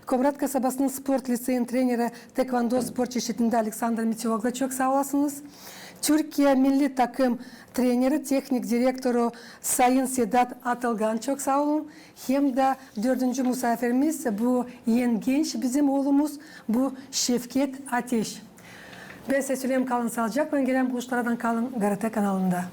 Komrat kasabasının spor liseyin treneri tekvando spor çeşitinde Alexander Mityoglu. Çok sağ olasınız. Türkiye milli takım treneri, teknik direktörü Sayın Sedat Atılgan. Çok sağ olun. Hem de 4. misafirimiz bu yeni genç bizim oğlumuz bu Şevket Ateş. Ben size söyleyeyim kalın sağlıcakla. Gelen buluşlardan kalın GRT kanalında.